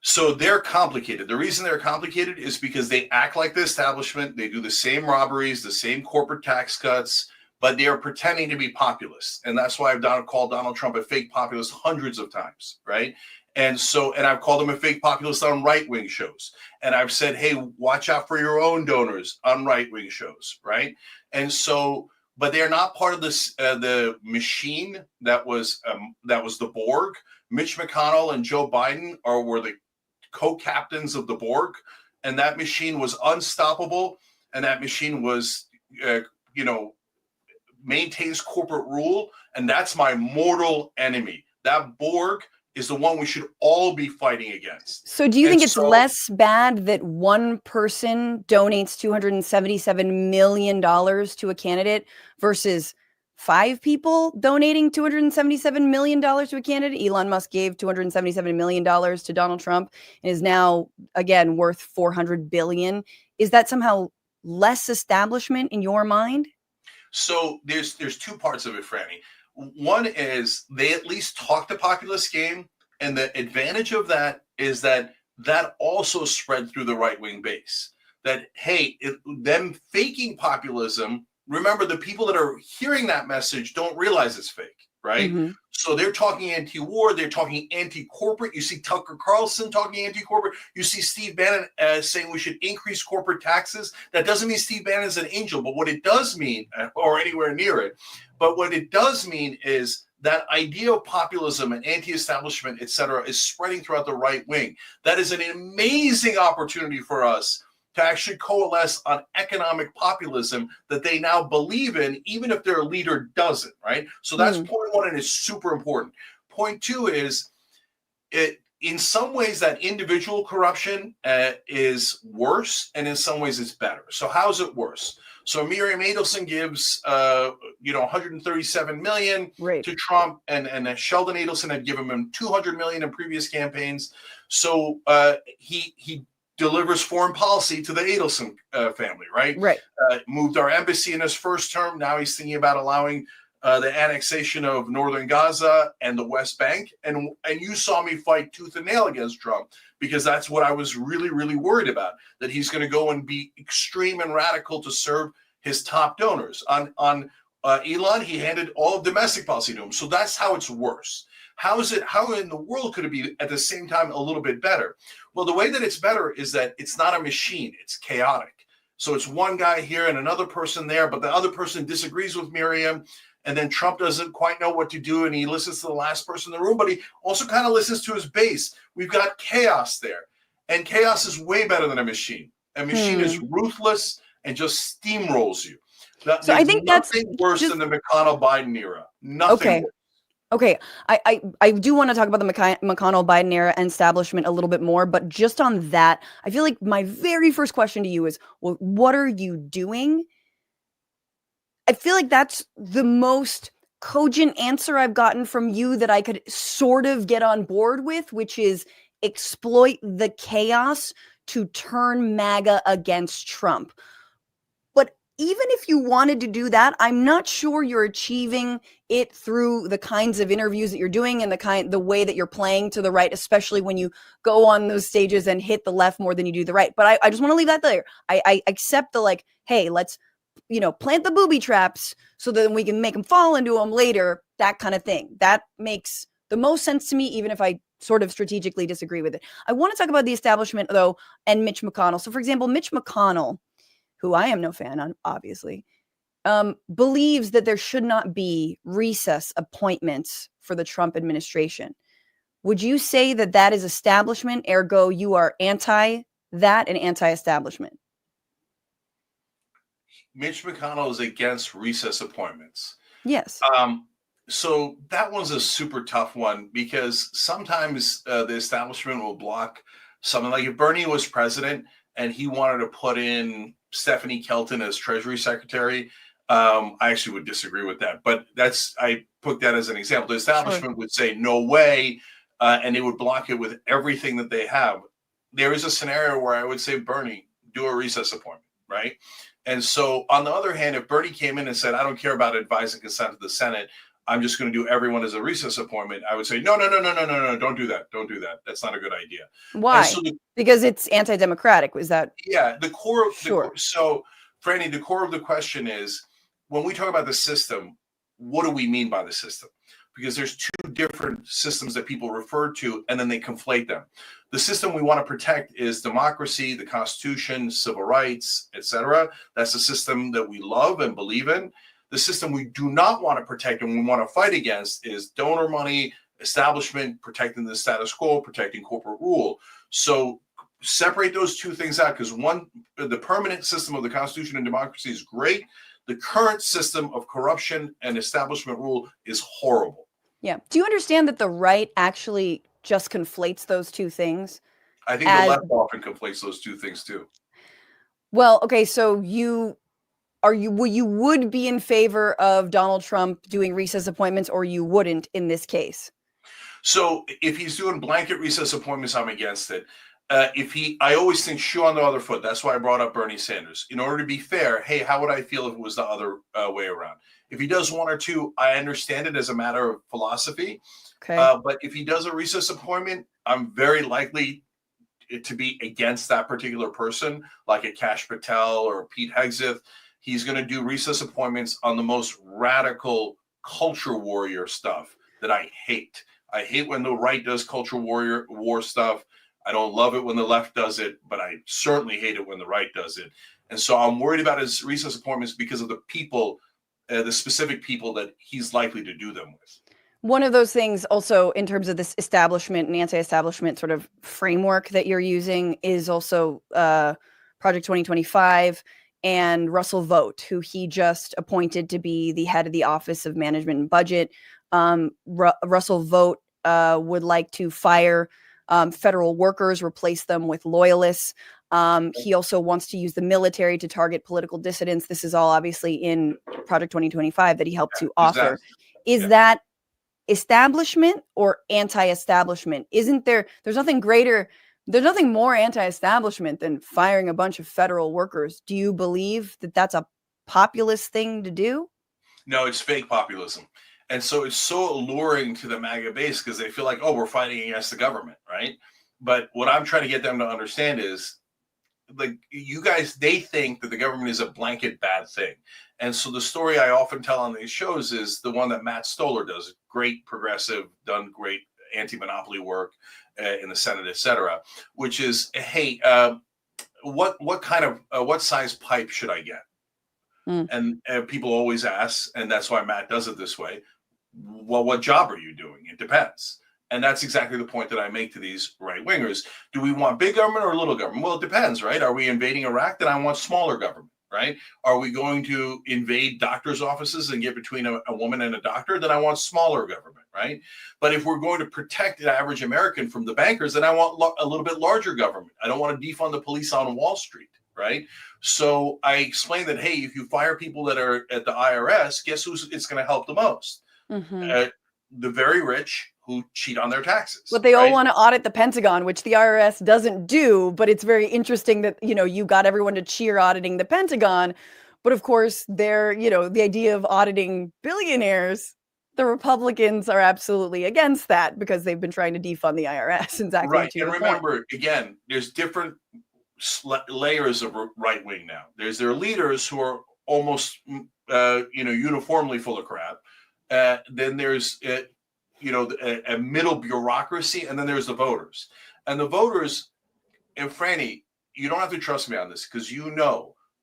So they're complicated. The reason they're complicated is because they act like the establishment. They do the same robberies, the same corporate tax cuts, but they are pretending to be populists. And that's why I've called Donald Trump a fake populist hundreds of times, right? And I've called him a fake populist on right-wing shows. And I've said, hey, watch out for your own donors on right-wing shows, right? And so, but they're not part of this, the machine that was the Borg. Mitch McConnell and Joe Biden were the co-captains of the Borg, and that machine was unstoppable, and that machine was, maintains corporate rule, and that's my mortal enemy. That Borg is the one we should all be fighting against. So do you think it's less bad that one person donates $277 million to a candidate versus 5 people donating $277 million to a candidate. Elon Musk gave $277 million to Donald Trump and is now, again, worth $400 billion. Is that somehow less establishment in your mind? So there's two parts of it, Franny. One is they at least talk the populist game, and the advantage of that is that also spread through the right-wing base. That, hey, them faking populism, remember, the people that are hearing that message don't realize it's fake, right? Mm-hmm. So they're talking anti-war, they're talking anti-corporate. You see Tucker Carlson talking anti-corporate. You see Steve Bannon saying we should increase corporate taxes. That doesn't mean Steve Bannon is an angel, but what it does mean, or anywhere near it, but what it does mean is that idea of populism and anti-establishment, et cetera, is spreading throughout the right wing. That is an amazing opportunity for us to actually coalesce on economic populism that they now believe in, even if their leader doesn't, right? So that's point one, and it's super important. Point two is, in some ways, that individual corruption is worse, and in some ways it's better. So how is it worse? So Miriam Adelson gives, $137 million to Trump, and Sheldon Adelson had given him $200 million in previous campaigns. So he delivers foreign policy to the Adelson family, right? Right. Moved our embassy in his first term. Now he's thinking about allowing the annexation of northern Gaza and the West Bank. And you saw me fight tooth and nail against Trump, because that's what I was really, really worried about, that he's going to go and be extreme and radical to serve his top donors. On Elon, he handed all of domestic policy to him. So that's how it's worse. How in the world could it be at the same time a little bit better? Well, the way that it's better is that it's not a machine, it's chaotic. So it's one guy here and another person there, but the other person disagrees with Miriam, and then Trump doesn't quite know what to do, and he listens to the last person in the room, but he also kind of listens to his base. We've got chaos there, and chaos is way better than a machine. A machine is ruthless and just steamrolls you. So I think that's worse than the McConnell-Biden era. Nothing worse. Okay, I do want to talk about the McConnell-Biden era and establishment a little bit more, but just on that, I feel like my very first question to you is, well, what are you doing? I feel like that's the most cogent answer I've gotten from you that I could sort of get on board with, which is exploit the chaos to turn MAGA against Trump. But even if you wanted to do that, I'm not sure you're achieving it through the kinds of interviews that you're doing and the way that you're playing to the right, especially when you go on those stages and hit the left more than you do the right. But I just want to leave that there. I accept the hey, let's plant the booby traps so that we can make them fall into them later, that kind of thing. That makes the most sense to me, even if I sort of strategically disagree with it. I want to talk about the establishment, though, and Mitch McConnell. So, for example, Mitch McConnell, who I am no fan on, obviously, believes that there should not be recess appointments for the Trump administration. Would you say that that is establishment, ergo you are anti that and anti-establishment? Mitch McConnell is against recess appointments. Yes. So that one's a super tough one, because sometimes the establishment will block something. Like if Bernie was president and he wanted to put in Stephanie Kelton as Treasury Secretary, I actually would disagree with that. But I put that as an example. The establishment would say no way, and they would block it with everything that they have. There is a scenario where I would say, Bernie, do a recess appointment, right? And so on the other hand, if Bernie came in and said, I don't care about advice and consent to the Senate, I'm just going to do everyone as a recess appointment, I would say, no, don't do that. Don't do that. That's not a good idea. Why? So because it's anti-democratic. Was that? Yeah. The core of sure. So, Franny, the core of the question is, when we talk about the system, what do we mean by the system? Because there's two different systems that people refer to, and then they conflate them. The system we want to protect is democracy, the Constitution, civil rights, etc. That's the system that we love and believe in. The system we do not want to protect and we want to fight against is donor money, establishment, protecting the status quo, protecting corporate rule. So separate those two things out, because the permanent system of the Constitution and democracy is great. The current system of corruption and establishment rule is horrible. Yeah. Do you understand that the right actually just conflates those two things? I think the left often conflates those two things too. Well, okay, so you would be in favor of Donald Trump doing recess appointments, or you wouldn't in this case? So if he's doing blanket recess appointments, I'm against it. I always think shoe on the other foot. That's why I brought up Bernie Sanders. In order to be fair, hey, how would I feel if it was the other way around? If he does one or two, I understand it as a matter of philosophy. Okay. But if he does a recess appointment, I'm very likely to be against that particular person, like a Kash Patel or Pete Hegseth. He's going to do recess appointments on the most radical culture warrior stuff that I hate. I hate when the right does culture war stuff. I don't love it when the left does it, but I certainly hate it when the right does it. And so I'm worried about his recess appointments because of the people, the specific people that he's likely to do them with. One of those things also in terms of this establishment and anti-establishment sort of framework that you're using is also Project 2025 and Russell Vought, who he just appointed to be the head of the Office of Management and Budget. Russell Vought would like to fire federal workers, replace them with loyalists. He also wants to use the military to target political dissidents. This is all obviously in Project 2025 that he helped to author. Exactly. Is that establishment or anti-establishment? There's nothing more anti-establishment than firing a bunch of federal workers. Do you believe that that's a populist thing to do? No, it's fake populism. And so it's so alluring to the MAGA base because they feel like, oh, we're fighting against the government, right? But what I'm trying to get them to understand is, like, you guys, they think that the government is a blanket bad thing. And so the story I often tell on these shows is the one that Matt Stoller does, great progressive, done great anti-monopoly work in the Senate, et cetera, which is, hey, what size pipe should I get? And people always ask, and that's why Matt does it this way. Well, what job are you doing? It depends. And that's exactly the point that I make to these right wingers. Do we want big government or little government? Well, it depends, right? Are we invading Iraq? Then I want smaller government, right? Are we going to invade doctors' offices and get between a woman and a doctor? Then I want smaller government, right? But if we're going to protect the average American from the bankers, then I want a little bit larger government. I don't want to defund the police on Wall Street, right? So I explain that, hey, if you fire people that are at the IRS, guess who's it's going to help the most? The very rich who cheat on their taxes. But they all want to audit the Pentagon, which the IRS doesn't do. But it's very interesting that, you got everyone to cheer auditing the Pentagon. But of course, the idea of auditing billionaires, the Republicans are absolutely against that because they've been trying to defund the IRS. Exactly. Right. And remember, again, there's different layers of right wing now. There's their leaders who are almost, uniformly full of crap. Then there's, a middle bureaucracy, and then there's the voters. And the voters, and Franny, you don't have to trust me on this because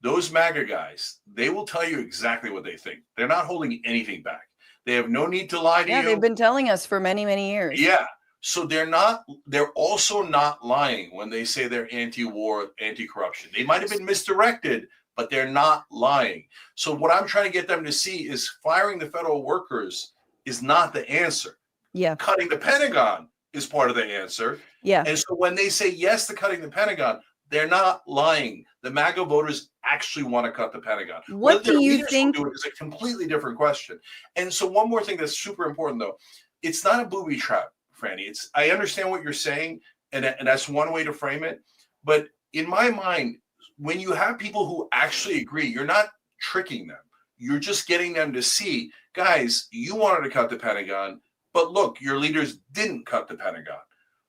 those MAGA guys, they will tell you exactly what they think. They're not holding anything back. They have no need to lie to you. Yeah, they've been telling us for many, many years. Yeah. So they're also not lying when they say they're anti-war, anti-corruption. They might have been misdirected, but they're not lying. So what I'm trying to get them to see is firing the federal workers is not the answer. Yeah. Cutting the Pentagon is part of the answer. Yeah. And so when they say yes to cutting the Pentagon, they're not lying. The MAGA voters actually want to cut the Pentagon. What do you think? Do it is a completely different question. And so one more thing that's super important, though, it's not a booby trap, Franny. I understand what you're saying, and that's one way to frame it. But in my mind, when you have people who actually agree, you're not tricking them. You're just getting them to see, guys, you wanted to cut the Pentagon, but look, your leaders didn't cut the Pentagon.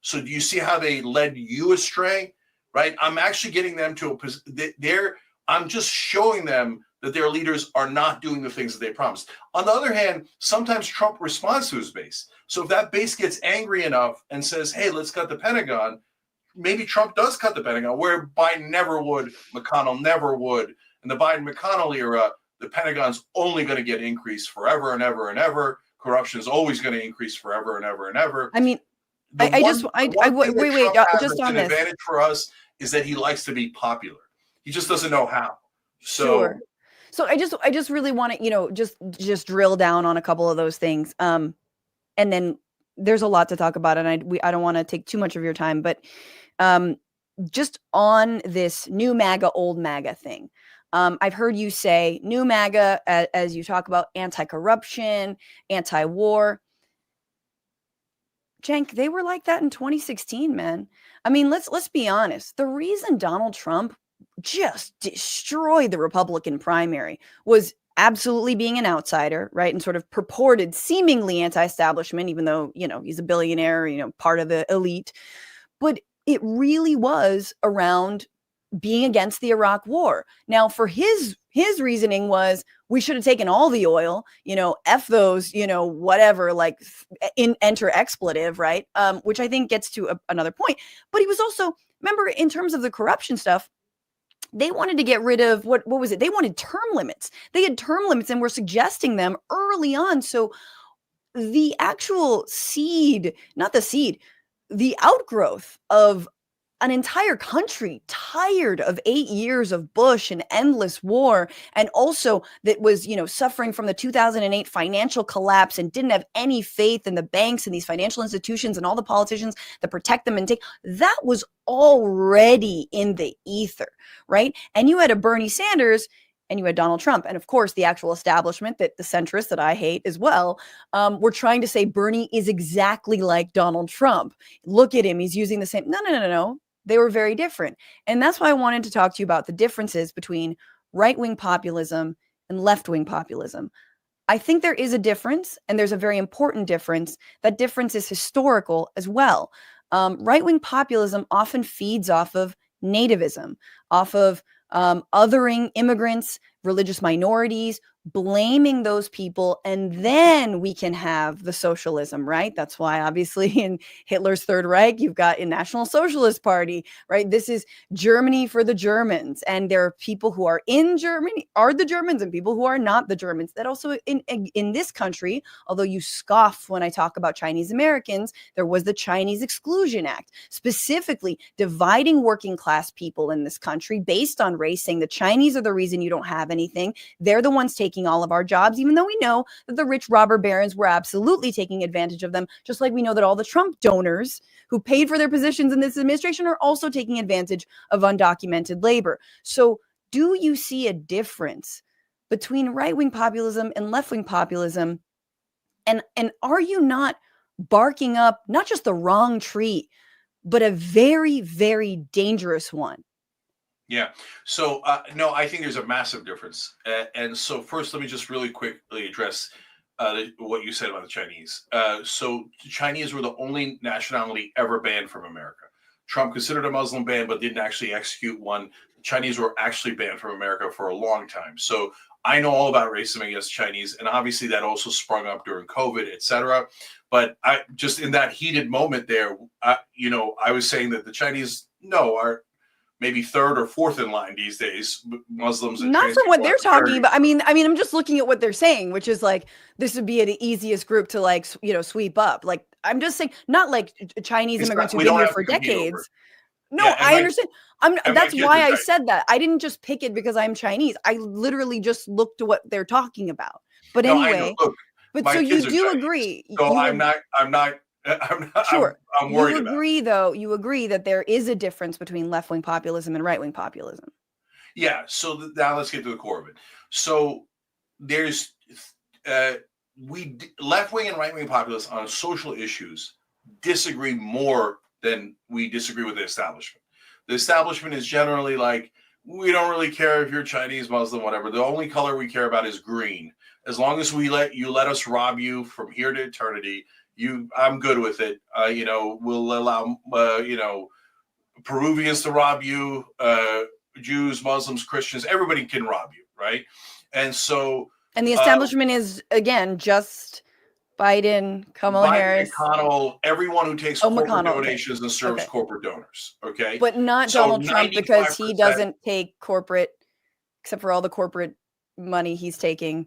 So do you see how they led you astray? Right? I'm actually getting them to I'm just showing them that their leaders are not doing the things that they promised. On the other hand, sometimes Trump responds to his base. So if that base gets angry enough and says, hey, let's cut the Pentagon, maybe Trump does cut the Pentagon, where Biden never would, McConnell never would. In the Biden-McConnell era, the Pentagon's only going to get increased forever and ever and ever. Corruption is always going to increase forever and ever and ever. I mean, wait, just on this. An advantage for us is that he likes to be popular. He just doesn't know how. Sure. So I just really want to, just drill down on a couple of those things. And then there's a lot to talk about, and I don't want to take too much of your time, but just on this new MAGA, old MAGA thing. I've heard you say new MAGA as you talk about anti-corruption, anti-war. Cenk, they were like that in 2016, man. I mean, let's be honest. The reason Donald Trump just destroyed the Republican primary was absolutely being an outsider, right? And sort of purported seemingly anti-establishment, even though, he's a billionaire, part of the elite. But it really was around being against the Iraq war. Now, for his reasoning was we should have taken all the oil, F those, whatever, like enter expletive, right? Which I think gets to another point. But he was also, remember, in terms of the corruption stuff, they wanted to get rid of what was it? They wanted term limits. They had term limits and were suggesting them early on. So the actual the outgrowth of an entire country tired of 8 years of Bush and endless war, and also that was, suffering from the 2008 financial collapse and didn't have any faith in the banks and these financial institutions and all the politicians that protect them and that was already in the ether, right? And you had a Bernie Sanders and you had Donald Trump. And of course, the actual establishment, that the centrists that I hate as well, were trying to say Bernie is exactly like Donald Trump. Look at him. He's using the same. No. They were very different. And that's why I wanted to talk to you about the differences between right-wing populism and left-wing populism. I think there is a difference, and there's a very important difference. That difference is historical as well. Right-wing populism often feeds off of nativism, off of othering immigrants, religious minorities, blaming those people, and then we can have the socialism, right? That's why obviously in Hitler's Third Reich, you've got a National Socialist Party, right? This is Germany for the Germans. And there are people who are in Germany are the Germans and people who are not the Germans. That also in this country, although you scoff when I talk about Chinese Americans, there was the Chinese Exclusion Act, specifically dividing working class people in this country based on race, saying the Chinese are the reason you don't have anything. They're the ones taking all of our jobs, even though we know that the rich robber barons were absolutely taking advantage of them, just like we know that all the Trump donors who paid for their positions in this administration are also taking advantage of undocumented labor. So do you see a difference between right-wing populism and left-wing populism? And are you not barking up not just the wrong tree, but a very, very dangerous one? Yeah. So, no, I think there's a massive difference. And so first, let me just really quickly address what you said about the Chinese. So the Chinese were the only nationality ever banned from America. Trump considered a Muslim ban, but didn't actually execute one. The Chinese were actually banned from America for a long time. So I know all about racism against Chinese. And obviously that also sprung up during COVID, et cetera. But I just in that heated moment there, I was saying that the Chinese, are maybe third or fourth in line these days, Muslims. And not from what they're talking about. I mean, I'm just looking at what they're saying, which is like, this would be the easiest group to sweep up. Like, I'm just saying, not like Chinese immigrants who've been here for decades. No, yeah, I understand. That's why I said that. I didn't just pick it because I'm Chinese. I literally just looked to what they're talking about. But anyway, but so you do agree. So I'm not sure. I'm worried about it. You agree that there is a difference between left-wing populism and right-wing populism. Yeah. So now let's get to the core of it. So there's left-wing and right-wing populists on social issues disagree more than we disagree with the establishment. The establishment is generally like, we don't really care if you're Chinese, Muslim, whatever. The only color we care about is green. As long as we let us rob you from here to eternity, I'm good with it. We'll allow, Peruvians to rob you, Jews, Muslims, Christians, everybody can rob you, right? And so... And the establishment is, again, just Biden, Kamala Harris. McConnell, everyone who takes corporate donations and serves corporate donors, okay? But not Donald Trump, because he doesn't take corporate, except for all the corporate money he's taking.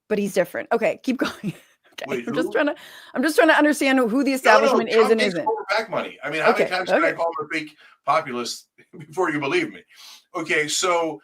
But he's different. Okay, keep going. Okay. Wait, I'm just trying to understand who the establishment is and isn't. Back money. I mean, how many times can I call him a fake populist before you believe me? Okay, so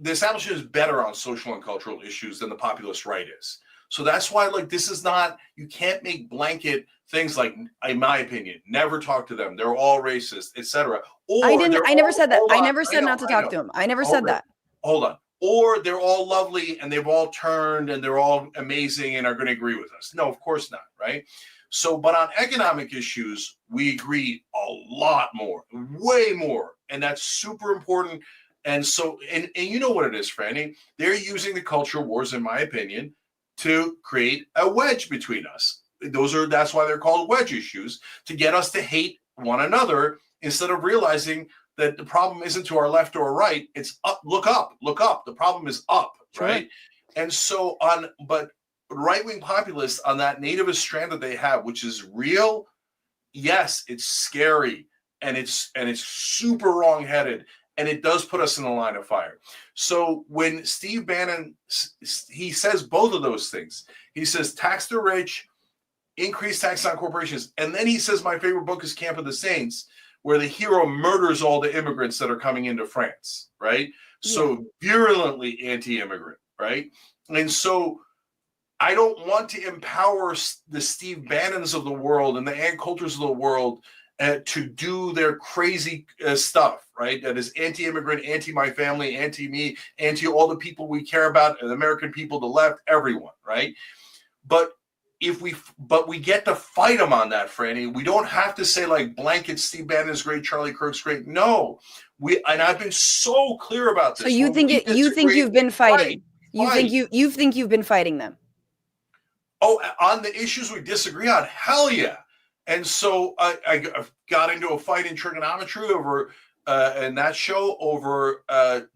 the establishment is better on social and cultural issues than the populist right is. So that's why, this is not, you can't make blanket things like, in my opinion, never talk to them. They're all racist, etc. Or I never said that. I never said know, not to talk to them. I never hold said that. Hold on. Or they're all lovely and they've all turned and they're all amazing and are going to agree with us. No, of course not, right? So, but on economic issues, we agree a lot more, way more. And that's super important. And so, and you know what it is, Franny? They're using the culture wars, in my opinion, to create a wedge between us. That's why they're called wedge issues, to get us to hate one another instead of realizing that the problem isn't to our left or right. It's up, look up. The problem is up, Sure. right? And so but right-wing populists on that nativist strand that they have, which is real, yes, it's scary and it's super wrong-headed, and it does put us in the line of fire. So when Steve Bannon, he says both of those things. He says tax the rich, increase tax on corporations, and then he says my favorite book is Camp of the Saints, where the hero murders all the immigrants that are coming into France, right? So virulently anti-immigrant, right? And so I don't want to empower the Steve Bannons of the world and the Ann Coulters of the world to do their crazy stuff, right? That is anti-immigrant, anti-my family, anti-me, anti all the people we care about, the American people, the left, everyone, right? But we get to fight them on that, Franny. We don't have to say like blanket Steve Bannon is great, Charlie Kirk's great. No, and I've been so clear about this. So you think you've been fighting? You think you've been fighting them? Oh, on the issues we disagree on, hell yeah. And so I got into a fight in trigonometry over in that show over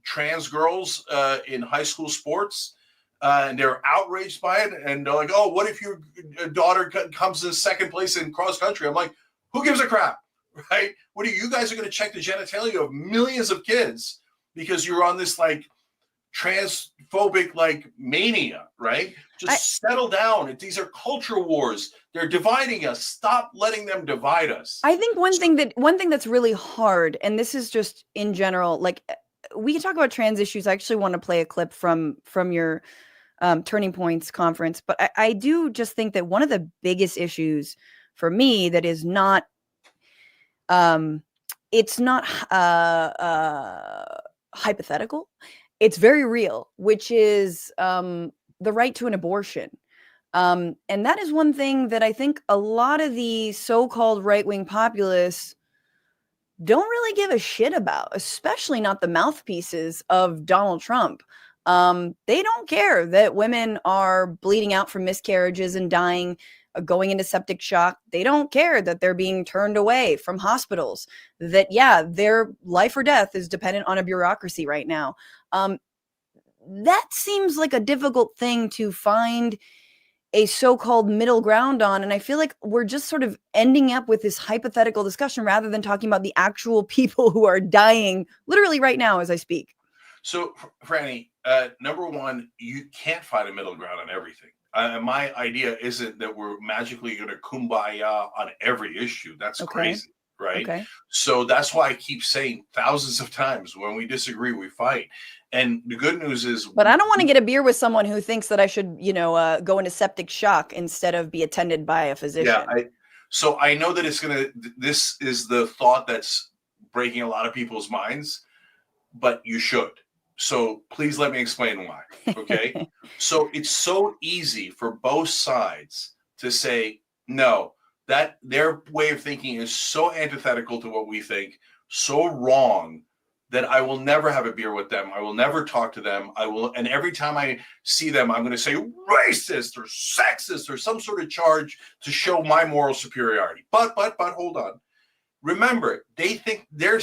trans girls in high school sports. And they're outraged by it. And they're like, oh, what if your daughter comes in second place in cross country? I'm like, who gives a crap, right? What are you guys are going to check the genitalia of millions of kids because you're on this like transphobic like mania, right? Just settle down. These are culture wars. They're dividing us. Stop letting them divide us. I think one thing that's really hard, and this is just in general, like we can talk about trans issues. I actually want to play a clip from your Turning Points conference, but I do just think that one of the biggest issues for me that is not, it's not hypothetical. It's very real, which is the right to an abortion. And that is one thing that I think a lot of the so-called right-wing populists don't really give a shit about, especially not the mouthpieces of Donald Trump. They don't care that women are bleeding out from miscarriages and dying, going into septic shock. They don't care that they're being turned away from hospitals, that, their life or death is dependent on a bureaucracy right now. That seems like a difficult thing to find a so-called middle ground on. And I feel like we're just sort of ending up with this hypothetical discussion rather than talking about the actual people who are dying literally right now as I speak. So, Franny, number one, you can't find a middle ground on everything. My idea isn't that we're magically going to kumbaya on every issue. That's crazy, right? Okay. So that's why I keep saying thousands of times, when we disagree, we fight. And the good news is, but I don't want to get a beer with someone who thinks that I should, go into septic shock instead of be attended by a physician. Yeah. So I know that this is the thought that's breaking a lot of people's minds, but you should. So please let me explain why. Okay. So it's so easy for both sides to say, no, that their way of thinking is so antithetical to what we think, so wrong, that I will never have a beer with them. I will never talk to them. And every time I see them, I'm going to say racist or sexist or some sort of charge to show my moral superiority. But hold on. Remember, they think their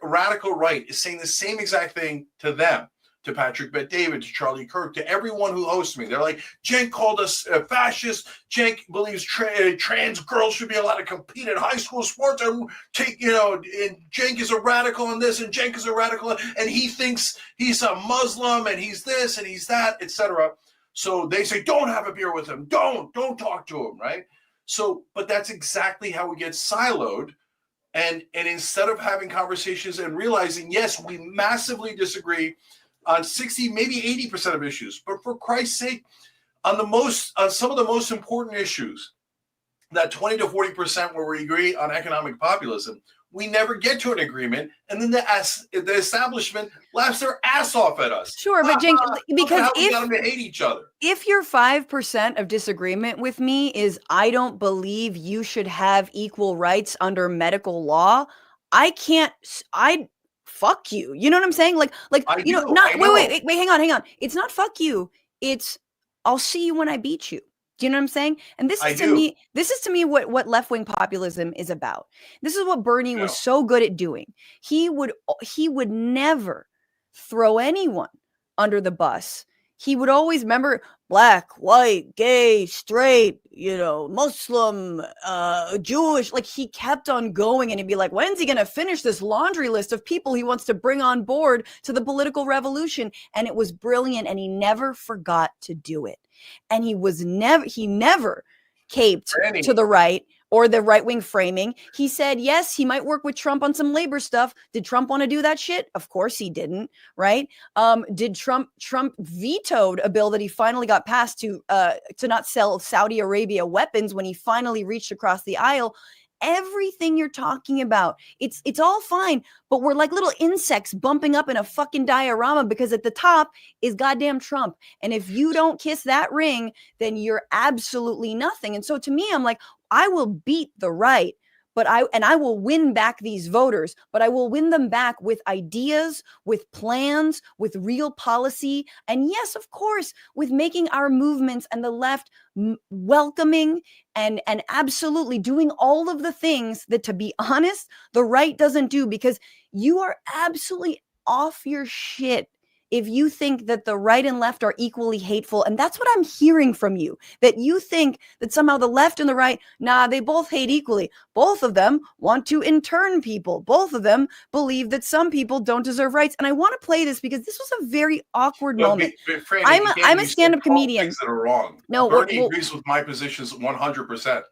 radical right is saying the same exact thing to them, to Patrick Bet-David, to Charlie Kirk, to everyone who hosts me. They're like, Cenk called us fascist. Cenk believes trans girls should be allowed to compete in high school sports. And Cenk is a radical on this, and Cenk is a radical, and he thinks he's a Muslim, and he's this, and he's that, etc. So they say, don't have a beer with him. Don't talk to him, right? So, but that's exactly how we get siloed. And instead of having conversations and realizing, yes, we massively disagree on 60, maybe 80% of issues, but for Christ's sake, on some of the most important issues, that 20 to 40% where we agree on economic populism, we never get to an agreement, and then the establishment laughs their ass off at us. Sure, but Cenk, because we got them to hate each other. If your 5% of disagreement with me is I don't believe you should have equal rights under medical law, I fuck you. You know what I'm saying? Like wait, hang on. It's not fuck you. It's I'll see you when I beat you. Do you know what I'm saying? And this is to me what left-wing populism is about. This is what Bernie was so good at doing. He would never throw anyone under the bus. He would always remember black, white, gay, straight, Muslim, Jewish. Like he kept on going, and he'd be like, when's he going to finish this laundry list of people he wants to bring on board to the political revolution? And it was brilliant, and he never forgot to do it. And he never caped to the right or the right-wing framing. He said, yes, he might work with Trump on some labor stuff. Did Trump want to do that shit? Of course he didn't, right? Did Trump vetoed a bill that he finally got passed to not sell Saudi Arabia weapons when he finally reached across the aisle. Everything you're talking about, it's all fine, but we're like little insects bumping up in a fucking diorama because at the top is goddamn Trump. And if you don't kiss that ring, then you're absolutely nothing. And so to me, I'm like, I will beat the right, but I will win back these voters, but I will win them back with ideas, with plans, with real policy. And yes, of course, with making our movements and the left welcoming and absolutely doing all of the things that, to be honest, the right doesn't do, because you are absolutely off your shit if you think that the right and left are equally hateful. And that's what I'm hearing from you, that you think that somehow the left and the right, they both hate equally. Both of them want to intern people. Both of them believe that some people don't deserve rights. And I want to play this because this was a very awkward moment. Franny, I'm a stand-up comedian. Things that are wrong. No, Bernie agrees with my positions 100%.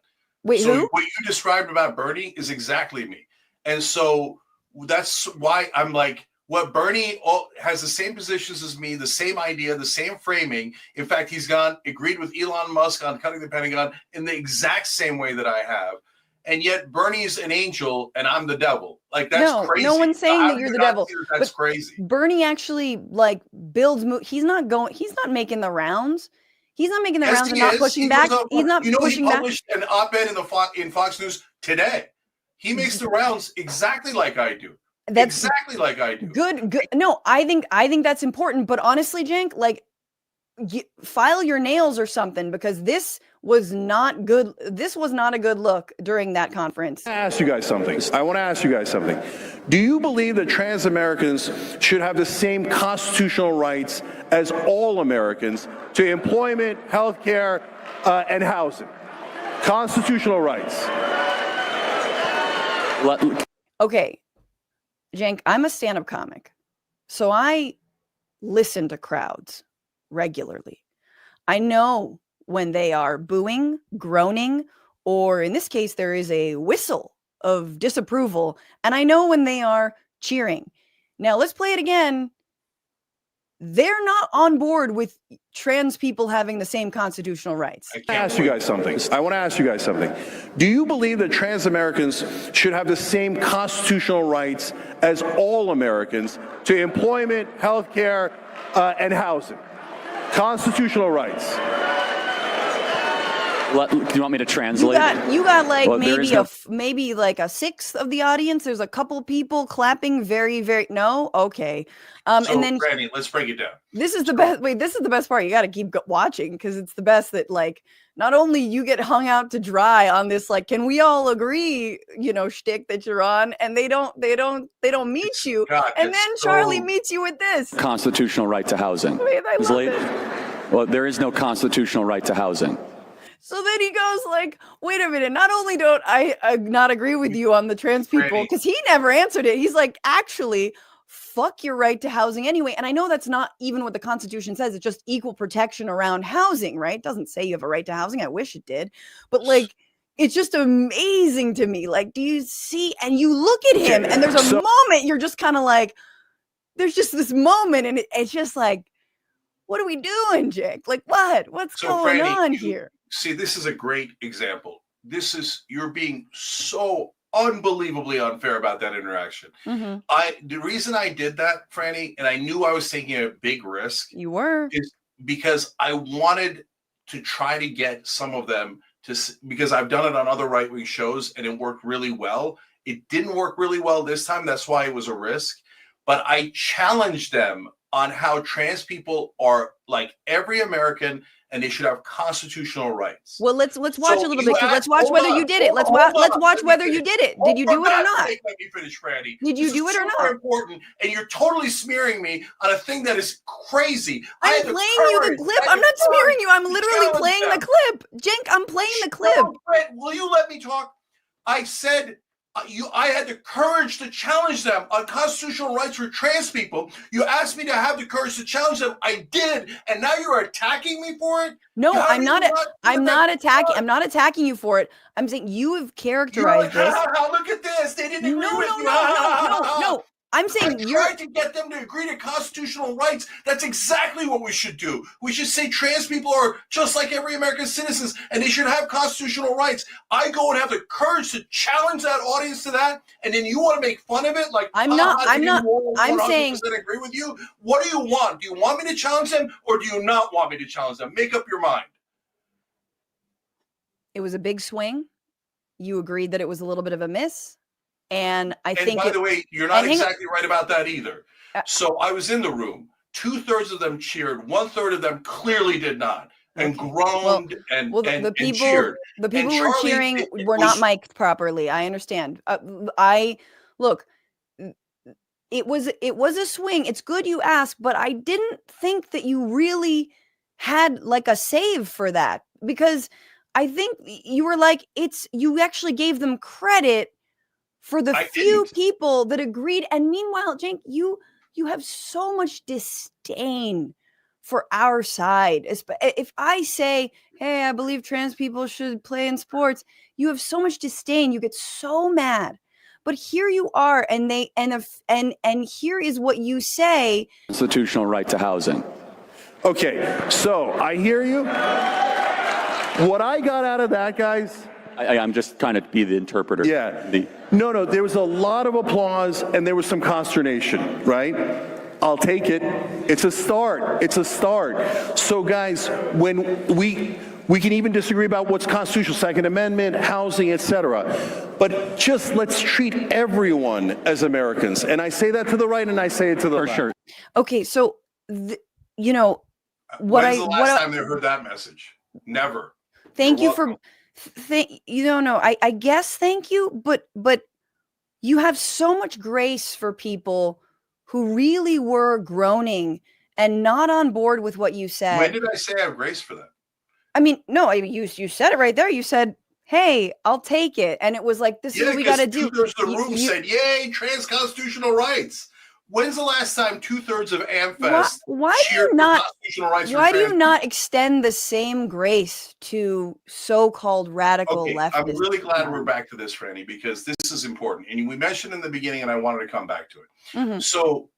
Wait, so who? What you described about Bernie is exactly me. And so that's why I'm like, what Bernie has the same positions as me, the same idea, the same framing. In fact, he's agreed with Elon Musk on cutting the Pentagon in the exact same way that I have. And yet Bernie's an angel and I'm the devil. Like, that's crazy. No one's saying that you're the devil. That's crazy. Bernie actually builds. He's not making the rounds. He's not making the rounds and not pushing back. He's not pushing back. He published an op-ed in Fox News today. He makes the rounds exactly like I do. That's exactly like I do. Good. No, I think that's important. But honestly, Cenk, file your nails or something, because this was not good. This was not a good look during that conference. I want to ask you guys something. Do you believe that trans Americans should have the same constitutional rights as all Americans to employment, health care, and housing? Constitutional rights. Okay. Cenk, I'm a stand-up comic, so I listen to crowds regularly. I know when they are booing, groaning, or in this case, there is a whistle of disapproval, and I know when they are cheering. Now, let's play it again. They're not on board with trans people having the same constitutional rights. I want to ask you guys something. Do you believe that trans Americans should have the same constitutional rights as all Americans to employment, health care, and housing? Constitutional rights. Do you want me to translate? You got maybe like a sixth of the audience. There's a couple people clapping very, very. No? Okay. And then Franny, let's break it down. This is the best. Wait, this is the best part. You got to keep watching, because it's the best that not only you get hung out to dry on this, can we all agree, shtick that you're on, and they don't meet you. God, and then Charlie meets you with this constitutional right to housing. Wait, I love it. Well, there is no constitutional right to housing. So then he goes wait a minute, not only don't I not agree with you on the trans people, because he never answered it. He's like, actually, fuck your right to housing anyway. And I know that's not even what the Constitution says. It's just equal protection around housing, right? It doesn't say you have a right to housing. I wish it did. But it's just amazing to me. Do you see? And you look at him and there's a moment you're just kind of there's just this moment, and it's just what are we doing, Jake? What's going on here? See, this is a great example. you're being so unbelievably unfair about that interaction. The reason I did that, Franny, and I knew I was taking a big risk. You were. Is because I wanted to try to get some of them because I've done it on other right-wing shows and it worked really well. It didn't work really well this time. That's why it was a risk. But I challenged them on how trans people are like every American and they should have constitutional rights. Well, let's watch a little bit. Let's watch whether you did it. Let's watch whether you did it. Did you do it or not? Let me finish, Franny. Did you do it or not? Important, and you're totally smearing me on a thing that is crazy. I'm playing you the clip. I'm not smearing you. I'm literally playing the clip. Cenk, I'm playing the clip. Will you let me talk? I said I had the courage to challenge them on constitutional rights for trans people. You asked me to have the courage to challenge them. I did, and now you're attacking me for it. No, I'm not. I'm not attacking. I'm not attacking you for it. I'm saying you have characterized this. Look at this. They didn't agree with you. No. I'm saying you're trying to get them to agree to constitutional rights. That's exactly what we should do. We should say trans people are just like every American citizens and they should have constitutional rights. I go and have the courage to challenge that audience to that, and then you want to make fun of it? Like I'm saying agree with you. What do you want? Do you want me to challenge them or do you not want me to challenge them? Make up your mind. It was a big swing. You agreed that it was a little bit of a miss. And I think, by the way, you're not exactly right about that either. So I was in the room. 2/3 of them cheered. 1/3 of them clearly did not, and groaned and cheered. The people who were cheering were not mic'd properly. I understand. Look. It was a swing. It's good you asked, but I didn't think that you really had like a save for that, because I think you were like you actually gave them credit for the few people that agreed. And meanwhile, Cenk, you have so much disdain for our side. If I say, hey, I believe trans people should play in sports, you have so much disdain. You get so mad. But here you are, and here is what you say. Constitutional right to housing. Okay, so I hear you. What I got out of that, guys, I'm just trying to be the interpreter. Yeah. No, there was a lot of applause and there was some consternation, right? I'll take it. It's a start. It's a start. So guys, when we can even disagree about what's constitutional, Second Amendment, housing, etc. But just let's treat everyone as Americans. And I say that to the right and I say it to the left. For sure. Okay, so when's the last time they heard that message? Never. Thank you for I guess thank you, but you have so much grace for people who really were groaning and not on board with what you said. When did I say I have grace for that? I mean, no, you said it right there. You said, hey, I'll take it. And it was like, this is what we got to do. 2/3 of the room said, yay, trans constitutional rights. When's the last time 2/3 of AmFest cheered for constitutional rights? Why do you not extend the same grace to so-called radical leftists? I'm really glad we're back to this, Franny, because this is important. And we mentioned in the beginning, and I wanted to come back to it. So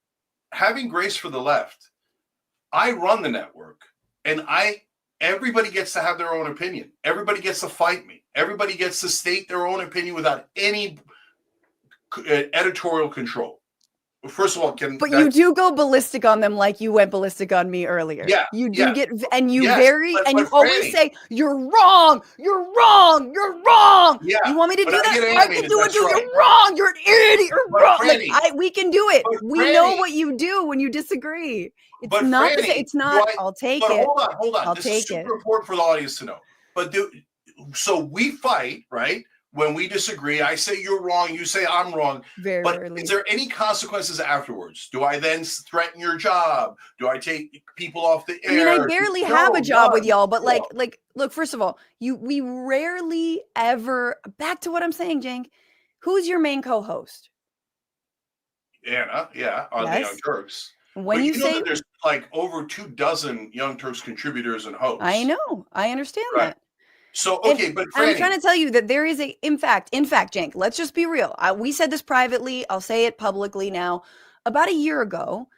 having grace for the left, I run the network, and everybody gets to have their own opinion. Everybody gets to fight me. Everybody gets to state their own opinion without any editorial control. First of all, you do go ballistic on them like you went ballistic on me earlier. Yeah, you do get, and you you always say you're wrong. Yeah, you want me to do that? I can do it. You're wrong. You're an idiot. You're wrong. We can do it. We know what you do when you disagree. It's not. It's not. I'll take it. Hold on. This is super important for the audience to know. But so we fight, right? When we disagree, I say you're wrong, you say I'm wrong. Very rarely. Is there any consequences afterwards? Do I then threaten your job? Do I take people off the air? I mean, I barely have a job with y'all, but look, first of all, we rarely ever, back to what I'm saying, Cenk, who's your main co-host? Anna, on the Young Turks. When you say that there's like over 24 Young Turks contributors and hosts. I know, I understand that. So, okay, but Franny, I'm trying to tell you that there is in fact, Cenk, let's just be real. We said this privately. I'll say it publicly now. About a year ago,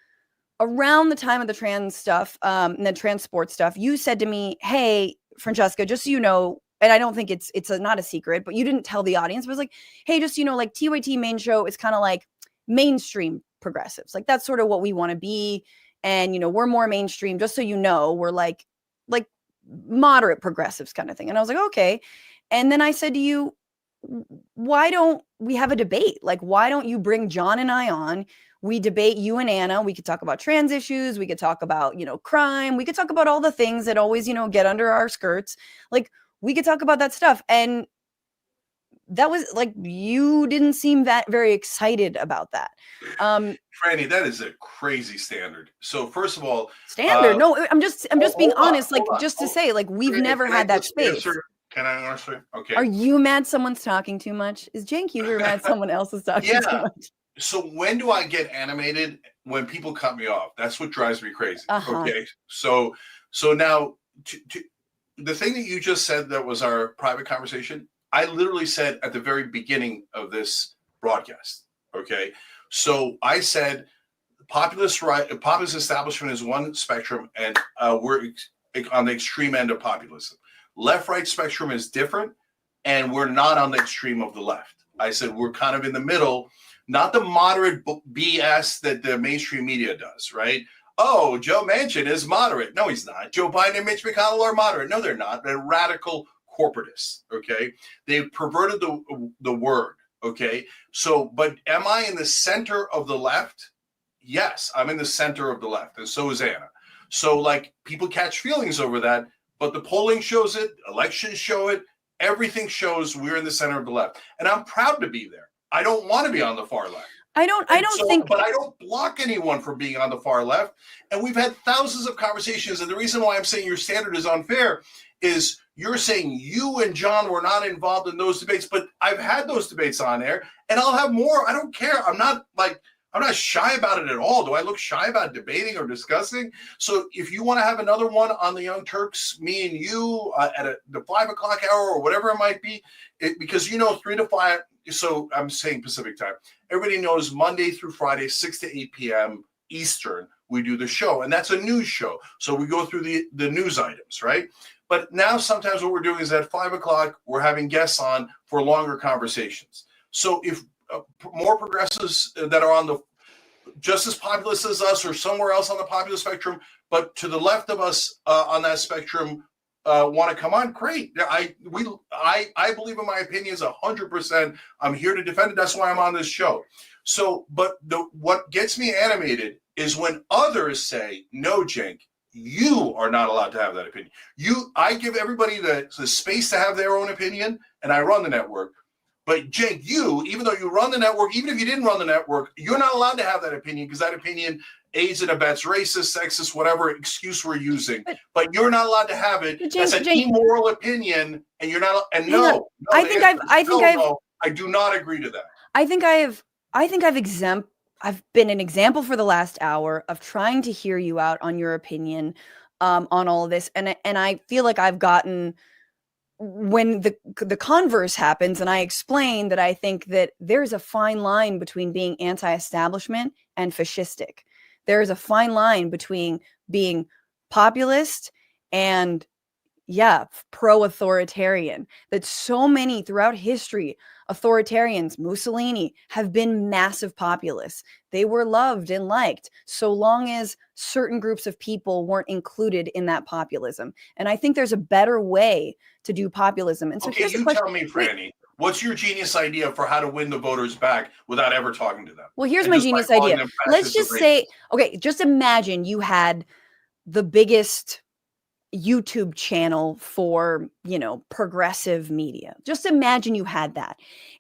around the time of the trans stuff, and the trans sports stuff, you said to me, hey, Francesca, just so you know, and I don't think it's not a secret, but you didn't tell the audience. It was like, hey, just, like TYT main show is kind of like mainstream progressives. Like that's sort of what we want to be. And, we're more mainstream, just so we're like moderate progressives kind of thing. And I was like, okay. And then I said to you, why don't we have a debate? Like, why don't you bring John and I on? We debate, you and Anna. We could talk about trans issues. We could talk about, crime. We could talk about all the things that always, get under our skirts. Like, we could talk about that stuff. And that was like, you didn't seem that very excited about that. Franny, that is a crazy standard. So first of all, no, I'm just being honest, to say, like, we've Franny, never had that space. Can I answer? Okay. Are you mad someone's talking too much? Is Cenk Uygur mad someone else is talking too much? So when do I get animated? When people cut me off. That's what drives me crazy. Okay. So now the thing that you just said, that was our private conversation, I literally said at the very beginning of this broadcast. Okay. So I said populist establishment is one spectrum, and we're on the extreme end of populism. Left-right spectrum is different, and we're not on the extreme of the left. I said we're kind of in the middle, not the moderate BS that the mainstream media does, right? Oh, Joe Manchin is moderate. No, he's not. Joe Biden and Mitch McConnell are moderate. No, they're not. They're radical corporatists, okay? They've perverted the word, okay? So, but am I in the center of the left? Yes, I'm in the center of the left, and so is Anna. So, like, people catch feelings over that, but the polling shows it, elections show it, everything shows we're in the center of the left. And I'm proud to be there. I don't want to be on the far left. But I don't block anyone from being on the far left. And we've had thousands of conversations. And the reason why I'm saying your standard is unfair is you're saying you and John were not involved in those debates, but I've had those debates on air, and I'll have more. I don't care. I'm not shy about it at all. Do I look shy about debating or discussing? So if you want to have another one on the Young Turks, me and you at the 5 o'clock hour or whatever it might be, because 3 to 5. So I'm saying Pacific time. Everybody knows Monday through Friday, 6 to 8 p.m. Eastern, we do the show. And that's a news show. So we go through the news items, right? But now sometimes what we're doing is at 5 o'clock, we're having guests on for longer conversations. So if more progressives that are on the just as populist as us or somewhere else on the populist spectrum, but to the left of us on that spectrum want to come on, great. I believe in my opinions 100%. I'm here to defend it. That's why I'm on this show. So, but what gets me animated is when others say, no, Cenk, you are not allowed to have that opinion. I give everybody the space to have their own opinion, and I run the network. But Cenk, even though you run the network, even if you didn't run the network, you're not allowed to have that opinion, because that opinion aids and abets racist, sexist, whatever excuse we're using. But you're not allowed to have it. That's an immoral opinion, and you're not. And no, I do not agree to that. I've been an example for the last hour of trying to hear you out on your opinion on all of this, and I feel like I've gotten. When the converse happens, and I explain that I think that there's a fine line between being anti-establishment and fascistic. There is a fine line between being populist and pro-authoritarian. That so many throughout history, authoritarians, Mussolini, have been massive populists. They were loved and liked so long as certain groups of people weren't included in that populism. And I think there's a better way to do populism. And so okay, you tell me, Franny, what's your genius idea for how to win the voters back without ever talking to them? Well, here's my genius idea. Let's just say, okay, just imagine you had the biggest YouTube channel for, progressive media. Just imagine you had that.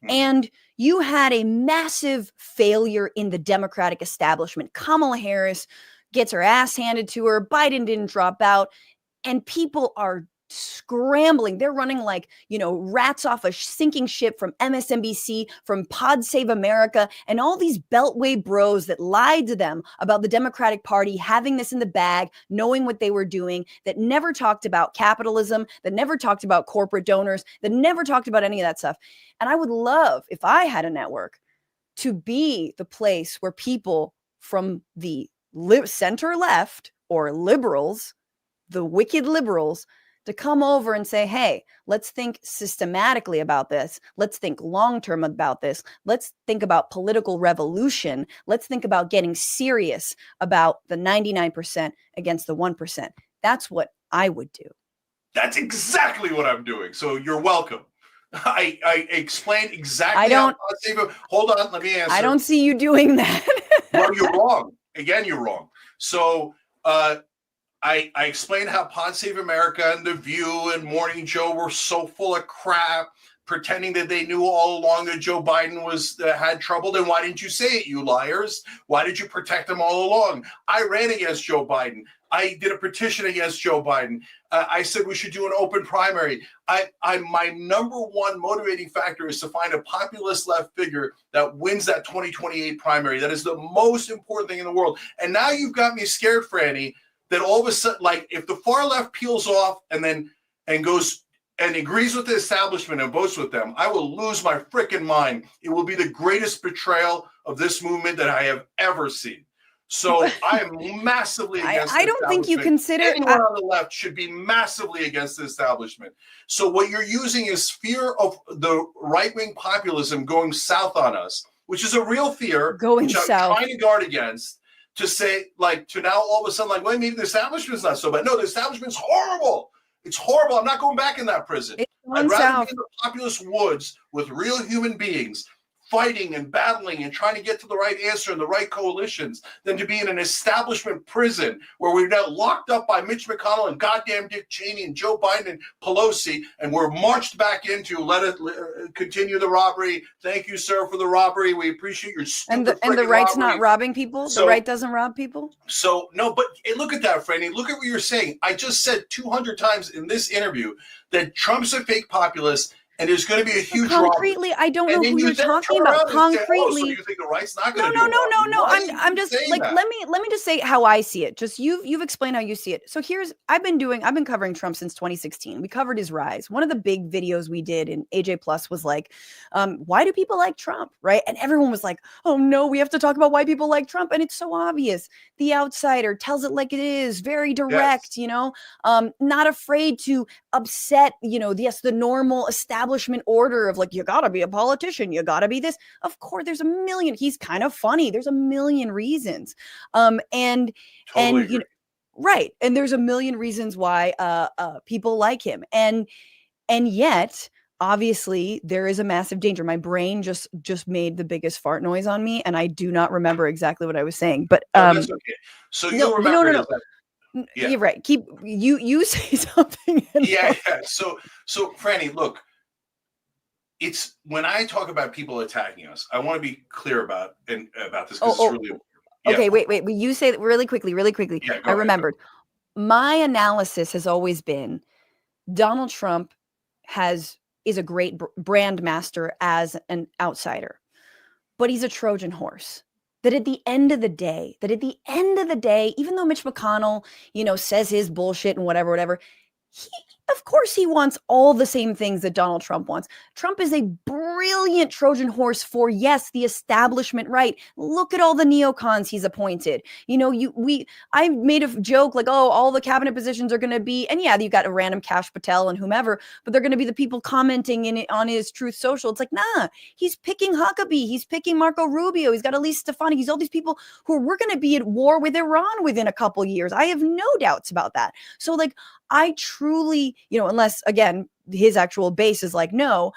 And you had a massive failure in the Democratic establishment. Kamala Harris gets her ass handed to her. Biden didn't drop out. And people are scrambling. They're running like, rats off a sinking ship from MSNBC, from Pod Save America, and all these Beltway bros that lied to them about the Democratic Party having this in the bag, knowing what they were doing, that never talked about capitalism, that never talked about corporate donors, that never talked about any of that stuff. And I would love, if I had a network, to be the place where people from the center left or liberals, the wicked liberals, to come over and say, hey, let's think systematically about this. Let's think long-term about this. Let's think about political revolution. Let's think about getting serious about the 99% against the 1%. That's what I would do. That's exactly what I'm doing. So you're welcome. I explained exactly. I don't. Hold on, let me answer. I don't see you doing that. No, you're wrong. Again, you're wrong. So I explained how Pod Save America and The View and Morning Joe were so full of crap, pretending that they knew all along that Joe Biden was had trouble. Then why didn't you say it, you liars? Why did you protect him all along? I ran against Joe Biden. I did a petition against Joe Biden. I said we should do an open primary. My number one motivating factor is to find a populist left figure that wins that 2028 primary. That is the most important thing in the world. And now you've got me scared, Franny, that all of a sudden, like if the far left peels off and goes and agrees with the establishment and votes with them, I will lose my freaking mind. It will be the greatest betrayal of this movement that I have ever seen. So I am massively against. I don't think you consider anyone on the left should be massively against the establishment. So what you're using is fear of the right-wing populism going south on us, which is a real fear, which I'm trying to guard against. To say, like, to now all of a sudden, like, well, maybe the establishment's not so bad. No, the establishment's horrible. It's horrible. I'm not going back in that prison. I'd rather be in the populist woods with real human beings fighting and battling and trying to get to the right answer and the right coalitions than to be in an establishment prison where we're now locked up by Mitch McConnell and goddamn Dick Cheney and Joe Biden and Pelosi, and we're marched back into let it continue the robbery. Thank you, sir, for the robbery. We appreciate your stupid and the right's robbery. Not robbing people. So, the right doesn't rob people. So no, but hey, look at that, Franny. Look at what you're saying. I just said 200 times in this interview that Trump's a fake populist. And there's going to be a huge concretely. Robbery. I don't know who you're talking about. Concretely, so you think the right's not going to No. I'm just like let me just say how I see it. Just you've explained how you see it. So I've been covering Trump since 2016. We covered his rise. One of the big videos we did in AJ Plus was like, why do people like Trump, right? And everyone was like, oh no, we have to talk about why people like Trump, and it's so obvious. The outsider tells it like it is, very direct, yes. Not afraid to upset, the normal establishment order of like, you gotta be a politician, you gotta be this. Of course, there's a million. He's kind of funny. There's a million reasons. And right. And there's a million reasons why people like him. And yet, obviously, there is a massive danger. My brain just made the biggest fart noise on me, and I do not remember exactly what I was saying. But that's okay. So you'll remember. No. Yeah. You're right. Keep you say something. Yeah. So Franny, look, it's when I talk about people attacking us, I want to be clear about this because it's really important. Okay, wait. You say really quickly. Yeah, I remembered. My analysis has always been Donald Trump is a great brand master as an outsider, but he's a Trojan horse. That at the end of the day, even though Mitch McConnell, says his bullshit and whatever, of course he wants all the same things that Donald Trump wants. Trump is a brilliant Trojan horse for, yes, the establishment right. Look at all the neocons he's appointed. I made a joke like, oh, all the cabinet positions are going to be, and yeah, you've got a random Kash Patel and whomever, but they're going to be the people commenting on his Truth Social. It's like, nah, he's picking Huckabee. He's picking Marco Rubio. He's got Elise Stefanik. He's all these people who we're going to be at war with Iran within a couple years. I have no doubts about that. So like, I truly, unless again, his actual base is like, no,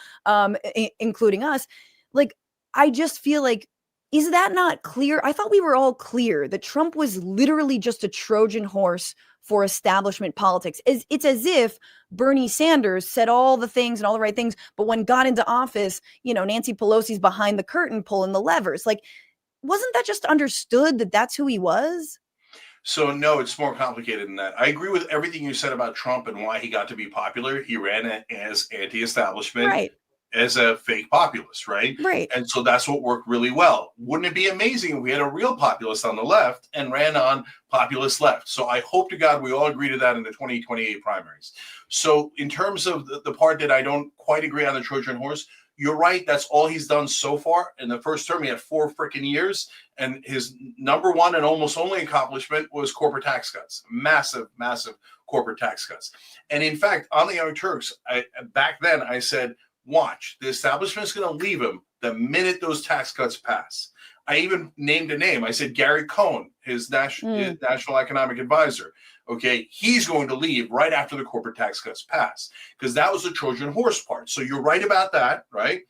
including us, like, I just feel like, is that not clear? I thought we were all clear that Trump was literally just a Trojan horse for establishment politics. It's as if Bernie Sanders said all the things and all the right things, but when got into office, Nancy Pelosi's behind the curtain pulling the levers. Like, wasn't that just understood that that's who he was? So no, it's more complicated than that. I agree with everything you said about Trump and why he got to be popular. He ran as anti-establishment, right, as a fake populist, right? Right. And so that's what worked really well. Wouldn't it be amazing if we had a real populist on the left and ran on populist left? So I hope to God we all agree to that in the 2028 primaries. So in terms of the part that I don't quite agree on the Trojan horse, you're right. That's all he's done so far. In the first term, he had 4 freaking years. And his number one and almost only accomplishment was corporate tax cuts. Massive, massive corporate tax cuts. And in fact, on the Young Turks, back then I said, watch, the establishment is going to leave him the minute those tax cuts pass. I even named a name. I said Gary Cohn, his national economic advisor. Okay, he's going to leave right after the corporate tax cuts pass, because that was the Trojan horse part. So you're right about that, right?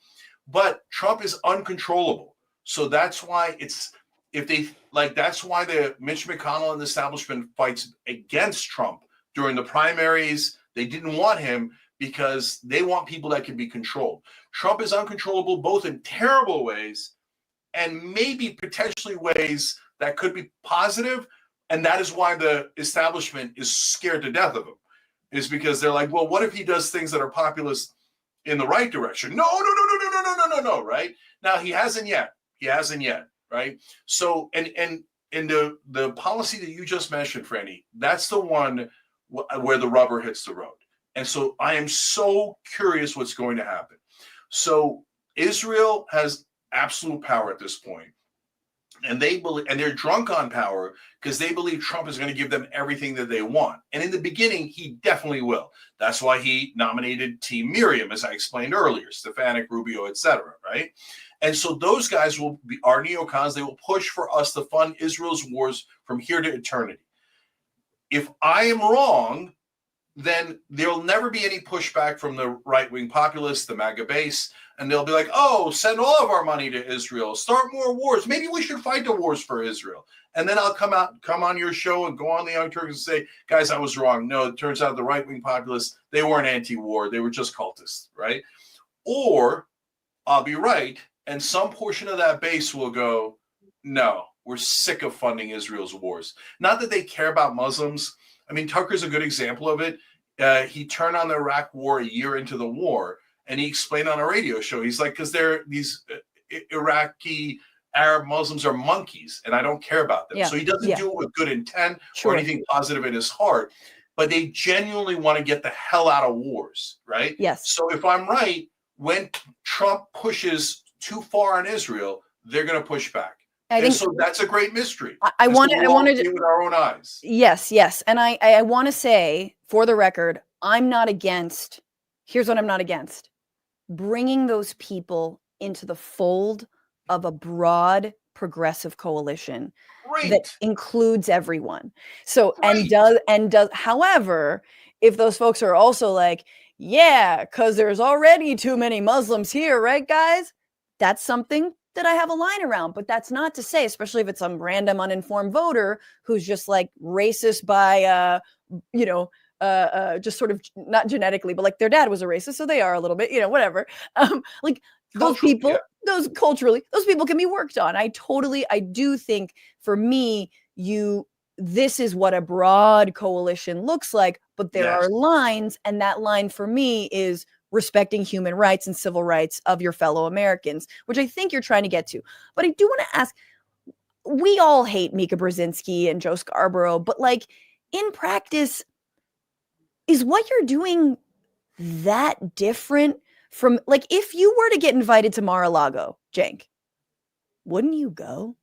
But Trump is uncontrollable. So that's why that's why the Mitch McConnell and the establishment fights against Trump during the primaries. They didn't want him because they want people that can be controlled. Trump is uncontrollable both in terrible ways and maybe potentially ways that could be positive. And that is why the establishment is scared to death of him, is because they're like, well, what if he does things that are populist in the right direction? No, right? Now, he hasn't yet, right? So, and the policy that you just mentioned, Franny, that's the one where the rubber hits the road. And so I am so curious what's going to happen. So Israel has absolute power at this point, and they believe, and they're drunk on power because they believe Trump is going to give them everything that they want. And in the beginning, he definitely will. That's why he nominated Team Miriam, as I explained earlier, Stefanik, Rubio, etc. Right? And so those guys will be our neocons. They will push for us to fund Israel's wars from here to eternity. If I am wrong, then there'll never be any pushback from the right-wing populists, the MAGA base, and they'll be like, oh, send all of our money to Israel, start more wars. Maybe we should fight the wars for Israel. And then I'll come on your show and go on the Young Turks and say, guys, I was wrong. No, it turns out the right-wing populists, they weren't anti-war. They were just cultists, right? Or I'll be right, and some portion of that base will go, no, we're sick of funding Israel's wars. Not that they care about Muslims. I mean, Tucker's a good example of it. He turned on the Iraq war a year into the war, and he explained on a radio show, he's like, because these Iraqi Arab Muslims are monkeys, and I don't care about them. So he doesn't do it with good intent or anything positive in his heart, but they genuinely want to get the hell out of wars, right? Yes. So if I'm right, when Trump pushes too far on Israel, they're going to push back. I think so. That's a great mystery. I want to see with our own eyes. Yes, and I want to say, for the record, I'm not against. Here's what I'm not against: bringing those people into the fold of a broad progressive coalition that includes everyone. So and does. However, if those folks are also like, yeah, because there's already too many Muslims here, right, guys? That's something that I have a line around, but that's not to say, especially if it's some random uninformed voter who's just like racist by, just sort of not genetically, but like their dad was a racist, so they are a little bit, whatever. Like those people, those people can be worked on. I do think for me, this is what a broad coalition looks like, but there are lines, and that line for me is respecting human rights and civil rights of your fellow Americans, which I think you're trying to get to. But I do want to ask, we all hate Mika Brzezinski and Joe Scarborough, but like in practice, is what you're doing that different from, like, if you were to get invited to Mar-a-Lago, Cenk, wouldn't you go?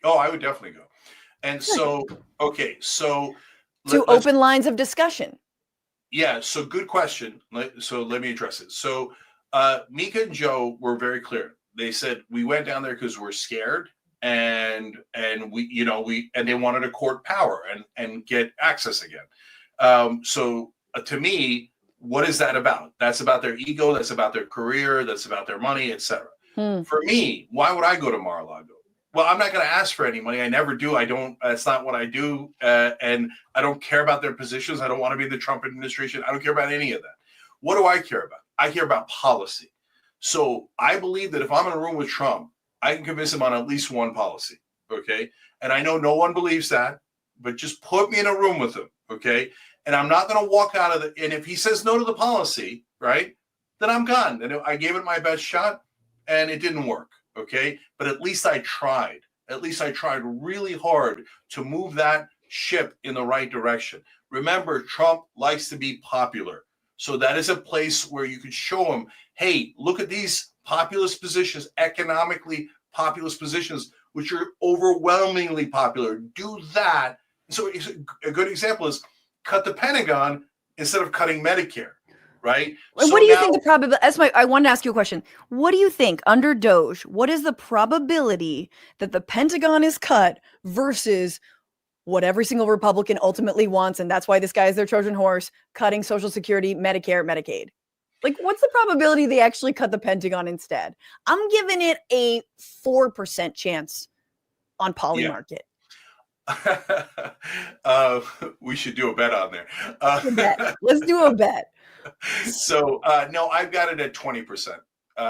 Oh, I would definitely go. And so, okay, so to open lines of discussion. Yeah, so good question. So let me address it. So Mika and Joe were very clear. They said we went down there because we're scared, and they wanted to court power and get access again. So to me, what is that about? That's about their ego. That's about their career. That's about their money, etc. For me, why would I go to Mar-a-Lago? Well, I'm not going to ask for any money. I never do. I don't. That's not what I do. And I don't care about their positions. I don't want to be in the Trump administration. I don't care about any of that. What do I care about? I care about policy. So I believe that if I'm in a room with Trump, I can convince him on at least one policy. Okay. And I know no one believes that, but just put me in a room with him. Okay. And I'm not going to walk out of and if he says no to the policy, right, then I'm gone. And I gave it my best shot and it didn't work. Okay. But at least I tried. At least I tried really hard to move that ship in the right direction. Remember, Trump likes to be popular. So that is a place where you could show him, hey, look at these populist positions, economically populist positions, which are overwhelmingly popular. Do that. So a good example is cut the Pentagon instead of cutting Medicare, right? And So what do you now, think the probability? I wanted to ask you a question. What do you think under Doge? What is the probability that the Pentagon is cut versus what every single Republican ultimately wants, and that's why this guy is their Trojan horse, cutting Social Security, Medicare, Medicaid? Like, what's the probability they actually cut the Pentagon instead? I'm giving it a 4% chance on Polymarket. We should do a bet on there. Let's do a bet. So no, I've got it at 20%.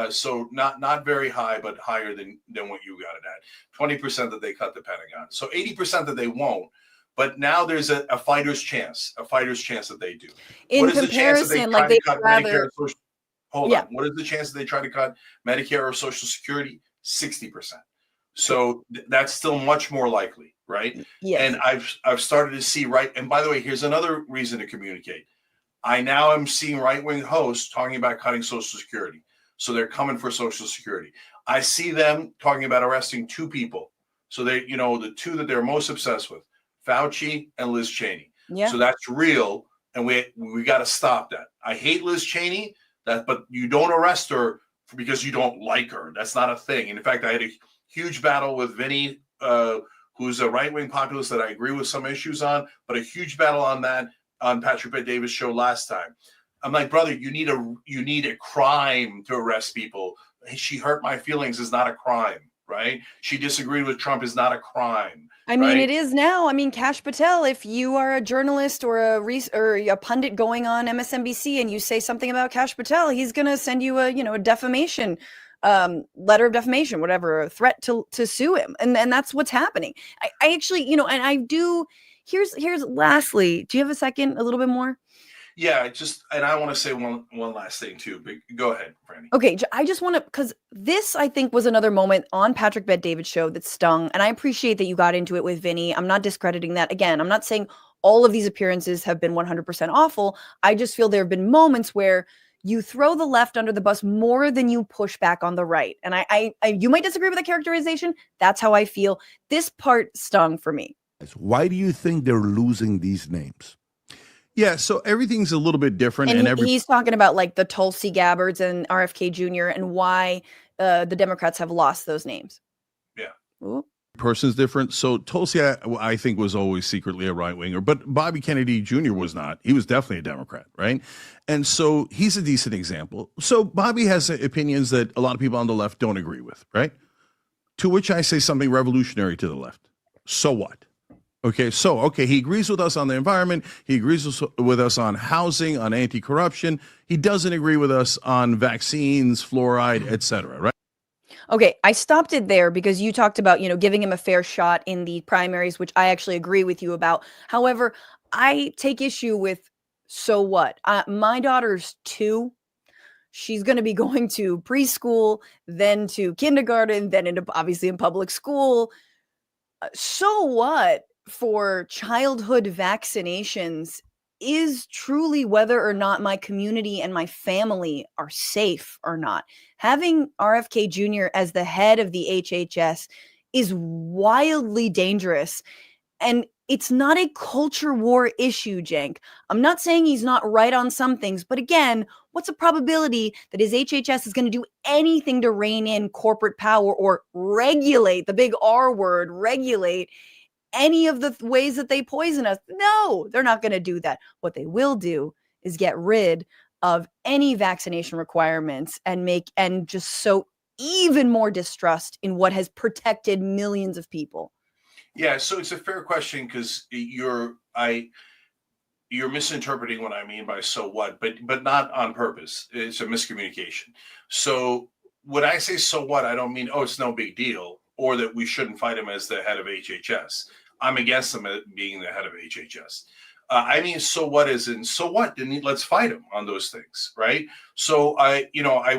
So not very high, but higher than what you got it at. 20% that they cut the Pentagon. So 80% that they won't. But now there's a fighter's chance that they do. In what is comparison, the chance that they like try to cut Medicare or Social? Hold Yeah. on. What is the chance that they try to cut Medicare or Social Security? 60%. So that's still much more likely, right? Yes. And I've started to see And by the way, here's another reason to communicate. I now am seeing right-wing hosts talking about cutting Social Security. So they're coming for Social Security. I see them talking about arresting 2 people. So they, the 2 that they're most obsessed with, Fauci and Liz Cheney. Yeah. So that's real, and we got to stop that. I hate Liz Cheney, but you don't arrest her because you don't like her. That's not a thing. And in fact, I had a huge battle with Vinny, who's a right-wing populist that I agree with some issues on, but a huge battle on that on Patrick Bet-David's show last time. I'm like, brother, you need a crime to arrest people. She hurt my feelings is not a crime, right? She disagreed with Trump is not a crime. I mean, right? it is now. I mean, Kash Patel, if you are a journalist or a pundit going on MSNBC and you say something about Kash Patel, he's going to send you a defamation letter of defamation, whatever, a threat to sue him. And that's what's happening. I actually, and I do, here's lastly, do you have a second, a little bit more? Yeah, and I want to say one last thing too, but go ahead, Franny. Okay, I just want to, because this, I think, was another moment on Patrick Bet-David's show that stung, and I appreciate that you got into it with Vinny. I'm not discrediting that. Again, I'm not saying all of these appearances have been 100% awful. I just feel there have been moments where you throw the left under the bus more than you push back on the right. And I you might disagree with the characterization. That's how I feel. This part stung for me. Why do you think they're losing these names? Yeah, so everything's a little bit different. And he's talking about like the Tulsi Gabbards and RFK Jr. and why the Democrats have lost those names. Yeah. Ooh. Person's different. So Tulsi, I think, was always secretly a right-winger, but Bobby Kennedy Jr. was not. He was definitely a Democrat, right? And so he's a decent example. So Bobby has opinions that a lot of people on the left don't agree with, right? To which I say something revolutionary to the left. So what? Okay, he agrees with us on the environment. He agrees with us on housing, on anti-corruption. He doesn't agree with us on vaccines, fluoride, et cetera, right? Okay, I stopped it there because you talked about, giving him a fair shot in the primaries, which I actually agree with you about. However, I take issue with, so what? My daughter's 2. She's going to be going to preschool, then to kindergarten, then obviously in public school. So what for childhood vaccinations is truly whether or not my community and my family are safe or not. Having RFK Jr. as the head of the HHS is wildly dangerous. And it's not a culture war issue, Cenk. I'm not saying he's not right on some things, but again, what's the probability that his HHS is going to do anything to rein in corporate power or regulate, the big R word, regulate any of the ways that they poison us? No, they're not going to do that. What they will do is get rid of any vaccination requirements and just sow even more distrust in what has protected millions of people. Yeah, so it's a fair question because you're misinterpreting what I mean by so what, but not on purpose. It's a miscommunication. So when I say so what, I don't mean, it's no big deal, or that we shouldn't fight him as the head of HHS. I'm against him being the head of HHS. I mean, so what is in, so what? Then let's fight him on those things, right? So I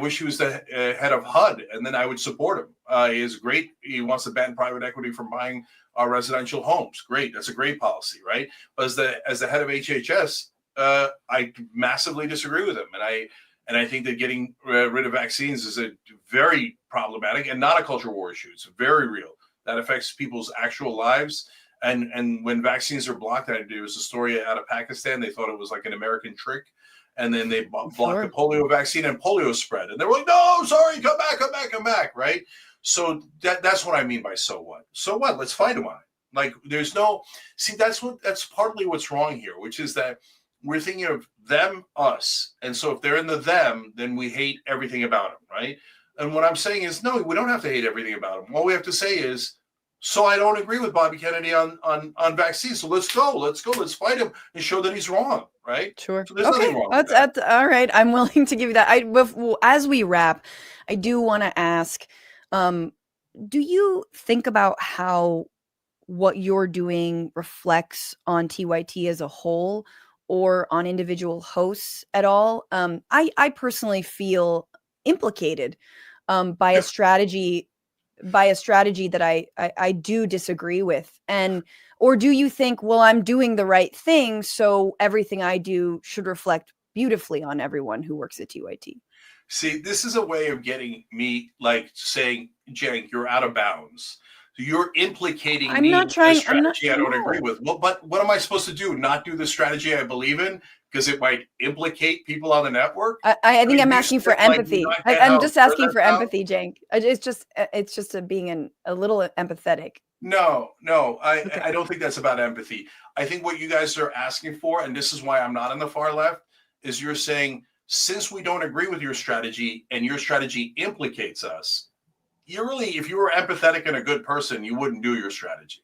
wish he was the head of HUD, and then I would support him. He is great. He wants to ban private equity from buying our residential homes. Great, that's a great policy, right? But as the head of HHS, I massively disagree with him, and I think that getting rid of vaccines is a very problematic and not a culture war issue. It's very real. That affects people's actual lives. And when vaccines are blocked, there was a story out of Pakistan. They thought it was like an American trick. And then they blocked the polio vaccine and polio spread. And they were like, no, sorry, come back, right? So that's what I mean by so what? So what? Let's fight them on it. Like there's no, see, that's partly what's wrong here, which is that we're thinking of them, us. And so if they're in the them, then we hate everything about them, right? And what I'm saying is, no, we don't have to hate everything about them. All we have to say is, so I don't agree with Bobby Kennedy on vaccines. So let's fight him and show that he's wrong, right? Sure. So there's nothing wrong with That's all right. I'm willing to give you that. As we wrap, I do want to ask, do you think about how what you're doing reflects on TYT as a whole or on individual hosts at all? I personally feel implicated by a strategy that I do disagree with. Or do you think, well, I'm doing the right thing, so everything I do should reflect beautifully on everyone who works at TYT? See, this is a way of getting me like saying, Cenk, you're out of bounds. So you're implicating me in a strategy I don't agree with. Well, but what am I supposed to do? Not do the strategy I believe in because it might implicate people on the network? I think I'm asking for empathy. I'm just asking for empathy, Cenk. It's just being a little empathetic. No, I don't think that's about empathy. I think what you guys are asking for, and this is why I'm not on the far left, is you're saying, since we don't agree with your strategy and your strategy implicates us, if you were empathetic and a good person, you wouldn't do your strategy.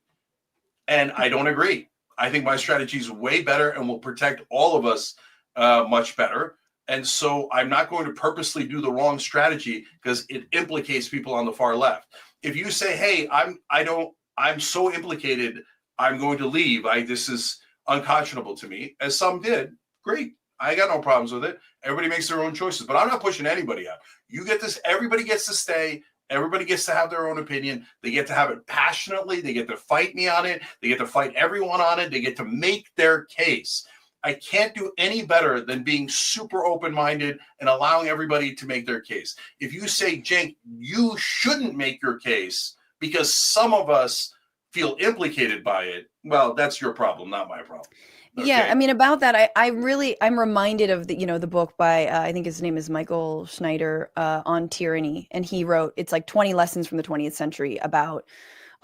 And I don't agree. I think my strategy is way better and will protect all of us much better. And so I'm not going to purposely do the wrong strategy because it implicates people on the far left. If you say, hey, I'm so implicated, I'm going to leave. This is unconscionable to me, as some did, great. I got no problems with it. Everybody makes their own choices, but I'm not pushing anybody out. You get this, everybody gets to stay. Everybody gets to have their own opinion. They get to have it passionately. They get to fight me on it. They get to fight everyone on it. They get to make their case. I can't do any better than being super open-minded and allowing everybody to make their case. If you say, Cenk, you shouldn't make your case because some of us feel implicated by it, well, that's your problem, not my problem. Okay. Yeah, I mean, about that, I'm reminded of the book by I think his name is Michael Schneider on tyranny, and he wrote, it's like 20 lessons from the 20th century about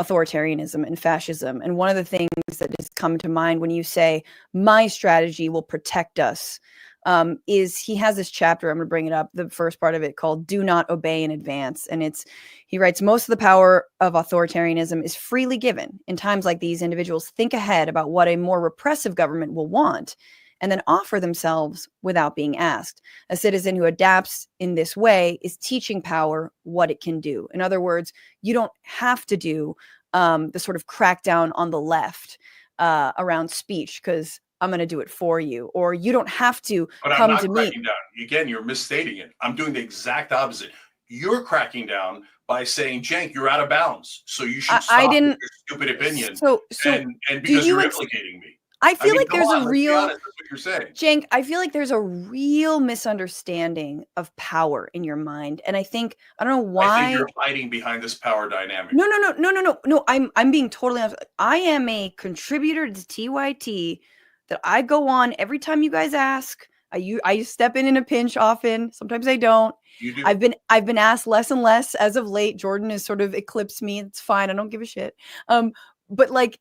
authoritarianism and fascism. And one of the things that has come to mind when you say my strategy will protect us is he has this chapter, I'm going to bring it up, the first part of it, called Do Not Obey in Advance. And he writes, most of the power of authoritarianism is freely given. In times like these, individuals think ahead about what a more repressive government will want and then offer themselves without being asked. A citizen who adapts in this way is teaching power what it can do. In other words, you don't have to do the sort of crackdown on the left around speech because I'm going to do it for you, or you don't have to come to me. Cracking down. Again, you're misstating it. I'm doing the exact opposite. You're cracking down by saying, Cenk, you're out of bounds, so you should stop with your stupid opinion. And because you're implicating me. I feel like there's a real, that's what you're saying. Cenk, I feel like there's a real misunderstanding of power in your mind. And I don't know why. I think you're hiding behind this power dynamic. No. I'm being totally honest. I am a contributor to TYT that I go on every time you guys ask. I step in a pinch often. Sometimes I don't. You do. I've been asked less and less as of late. Jordan has sort of eclipsed me. It's fine. I don't give a shit. But like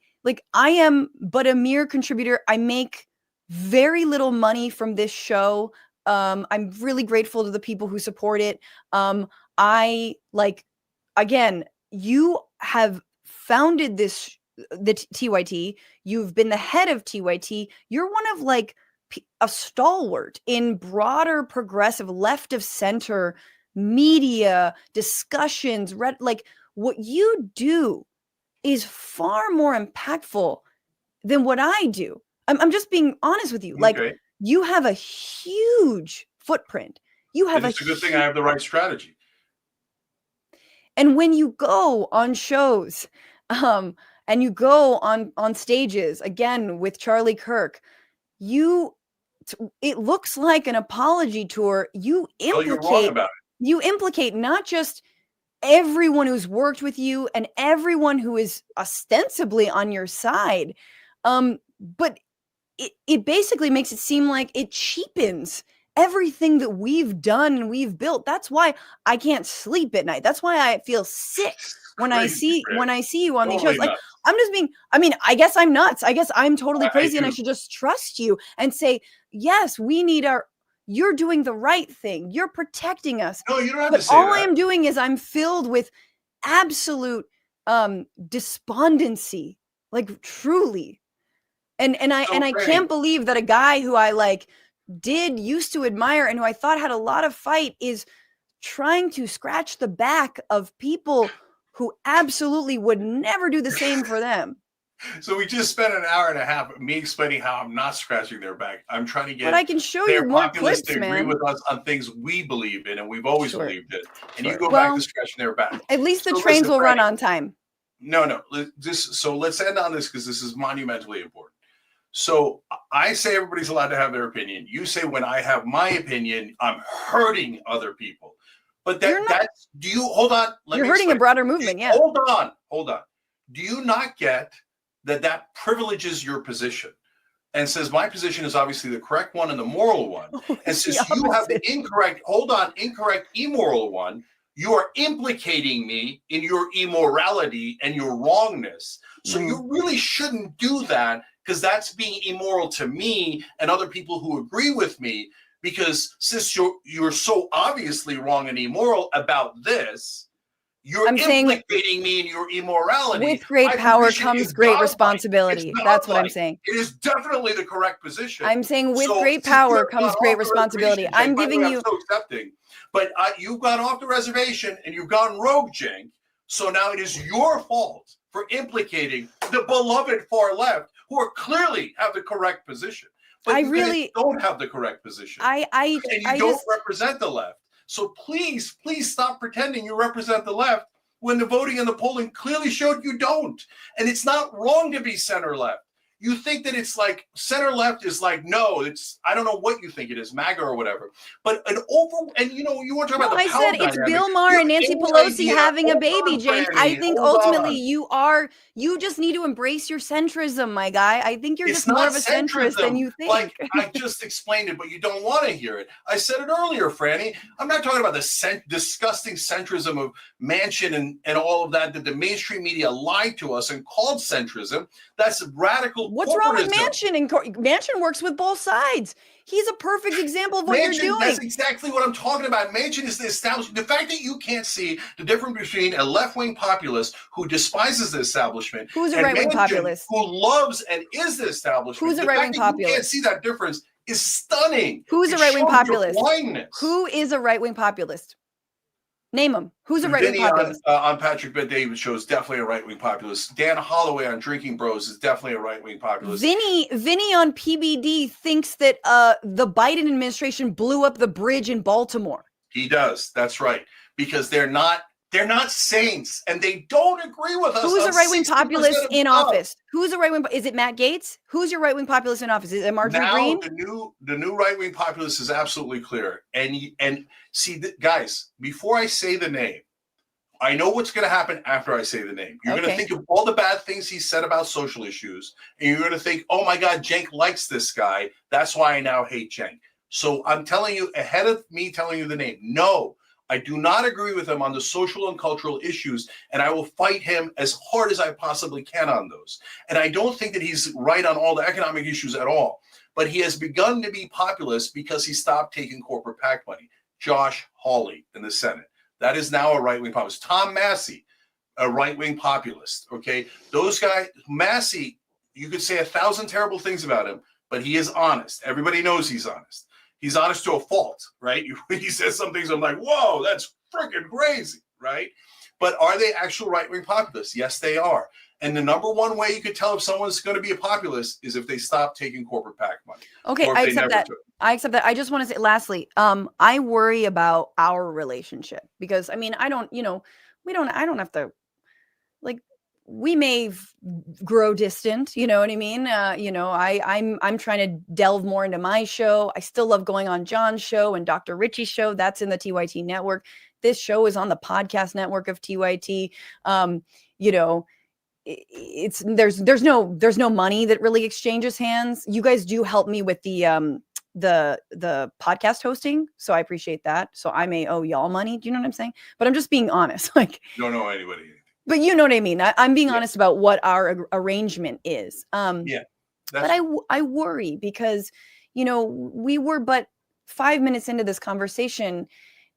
I am but a mere contributor. I make very little money from this show. I'm really grateful to the people who support it. Again, you have founded the TYT. You've been the head of TYT. You're one of a stalwart in broader progressive left of center media discussions. What you do is far more impactful than what I do. I'm just being honest with you. Okay. You have a huge footprint. It's a good thing I have the right strategy. And when you go on shows, and you go on stages, again with Charlie Kirk, it looks like an apology tour. You implicate not just everyone who's worked with you and everyone who is ostensibly on your side. But it basically makes it seem like it cheapens everything that we've done and we've built. That's why I can't sleep at night. That's why I feel sick when I see you on these shows. Like, I'm just being, I mean, I guess I'm nuts. I guess I'm totally crazy, and I should just trust you and say, yes, we need you're doing the right thing. You're protecting us. No, you don't have but to say all that. I am doing is I'm filled with absolute despondency, like truly. And I can't believe that a guy who I used to admire and who I thought had a lot of fight is trying to scratch the back of people who absolutely would never do the same for them. So we just spent an hour and a half me explaining how I'm not scratching their back. I'm trying to get but I can show you more clips, to agree with us on things we believe in and we've always believed in. And you go back to scratching their back. At least the trains will run on time. No. So let's end on this because this is monumentally important. So I say everybody's allowed to have their opinion. You say when I have my opinion, I'm hurting other people. But that's do you hold on? You're hurting a broader movement, yeah. Hold on. Do you not get that privileges your position and says my position is obviously the correct one and the moral one? And since you have the incorrect immoral one, you are implicating me in your immorality and your wrongness. So you really shouldn't do that, because that's being immoral to me and other people who agree with me. Because since you're so obviously wrong and immoral about this, you're implicating me in your immorality. With great power comes great responsibility. That's what I'm saying. It is definitely the correct position. I'm saying with great power comes great responsibility. I'm giving you. So accepting, but you've gone off the reservation and you've gone rogue, Cenk. So now it is your fault for implicating the beloved far left, who are clearly have the correct position. But I you really don't have the correct position. And you don't represent the left. So please stop pretending you represent the left when the voting and the polling clearly showed you don't. And it's not wrong to be center left. You think that it's like center left is like, no, it's, I don't know what you think it is, MAGA or whatever. But you want to talk about the power dynamic. It's Bill Maher and Nancy Pelosi having a baby, Cenk. I think ultimately you just need to embrace your centrism, my guy. I think you're just more of a centrist than you think. Like I just explained it, but you don't want to hear it. I said it earlier, Franny. I'm not talking about the disgusting centrism of Manchin and all of that the mainstream media lied to us and called centrism. That's radical. What's wrong with Manchin? Manchin works with both sides. He's a perfect example of what you're doing. That's exactly what I'm talking about. Manchin is the establishment. The fact that you can't see the difference between a left-wing populist who despises the establishment, who's a right-wing populist, who loves and is the establishment, who's a right-wing populist, you can't see that difference is stunning. Who's a right-wing populist? Who is a right-wing populist? Name him. Who's a right-wing populist? On Patrick Bet-David show is definitely a right-wing populist. Dan Holloway on Drinking Bros is definitely a right-wing populist. Vinny on PBD thinks that the Biden administration blew up the bridge in Baltimore. He does. That's right. Because they're not saints and they don't agree with us. Who's a right-wing populist in office? Who's a right-wing? Is it Matt Gaetz? Who's your right-wing populist in office? Is it Marjorie Greene? The new right-wing populist is absolutely clear. And see, guys, before I say the name, I know what's going to happen after I say the name. You're going to think of all the bad things he said about social issues, and you're going to think, oh my God, Cenk likes this guy. That's why I now hate Cenk. So I'm telling you, ahead of me telling you the name, no, I do not agree with him on the social and cultural issues, and I will fight him as hard as I possibly can on those. And I don't think that he's right on all the economic issues at all, but he has begun to be populist because he stopped taking corporate PAC money. Josh Hawley in the Senate. That is now a right-wing populist. Tom Massey, a right-wing populist, okay? Those guys, Massey, you could say 1,000 terrible things about him, but he is honest. Everybody knows he's honest. He's honest to a fault, right? He says some things, I'm like, whoa, that's freaking crazy, right? But are they actual right-wing populists? Yes, they are. And the number one way you could tell if someone's going to be a populist is if they stop taking corporate PAC money. Okay, I accept that. I accept that. I just want to say, lastly, I worry about our relationship because, I mean, I don't have to, like, we may grow distant, you know what I mean? I'm trying to delve more into my show. I still love going on John's show and Dr. Richie's show. That's in the TYT network. this show is on the podcast network of TYT. You know, there's no money that really exchanges hands. You guys do help me with the podcast hosting, so I appreciate that. So I may owe y'all money. Do you know what I'm saying? But I'm just being honest. Like, you don't know anybody. But you know what I mean. I'm being honest about what our arrangement is. But I worry because, you know, we were but 5 minutes into this conversation,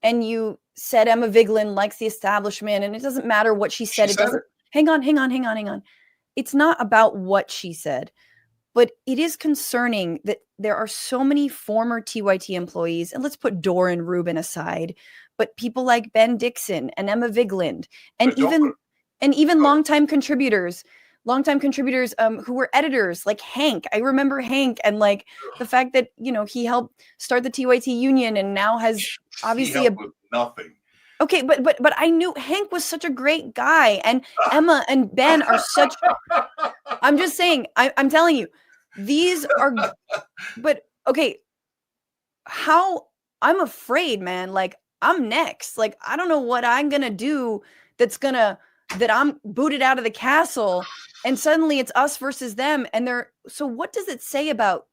and you said Emma Vigeland likes the establishment, and it doesn't matter what she said. It doesn't. Hang on. It's not about what she said, but it is concerning that there are so many former TYT employees, and let's put Dor and Rubin aside, but people like Ben Dixon and Emma Vigeland, and even longtime contributors who were editors, like Hank. I remember Hank, and like the fact that, you know, he helped start the TYT union and now has obviously nothing. Okay, but I knew Hank was such a great guy, and Emma and Ben are such. I'm just saying. I'm telling you, these are. But okay, how I'm afraid, man. Like, I'm next. Like, I don't know what I'm gonna do. That I'm booted out of the castle, and suddenly it's us versus them. And so what does it say about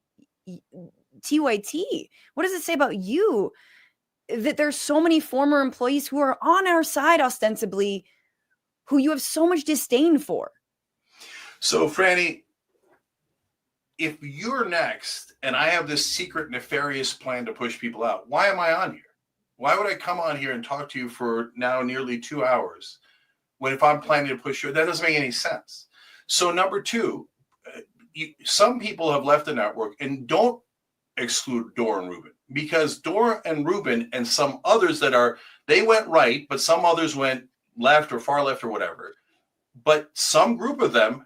TYT? What does it say about you? That there's so many former employees who are on our side ostensibly, who you have so much disdain for. So, Franny, if you're next and I have this secret nefarious plan to push people out, why am I on here? Why would I come on here and talk to you for now nearly 2 hours when if I'm planning to push you, that doesn't make any sense. So number two, some people have left the network, and don't exclude Dor and Rubin, because Dor and Rubin and some others they went right, but some others went left or far left or whatever. But some group of them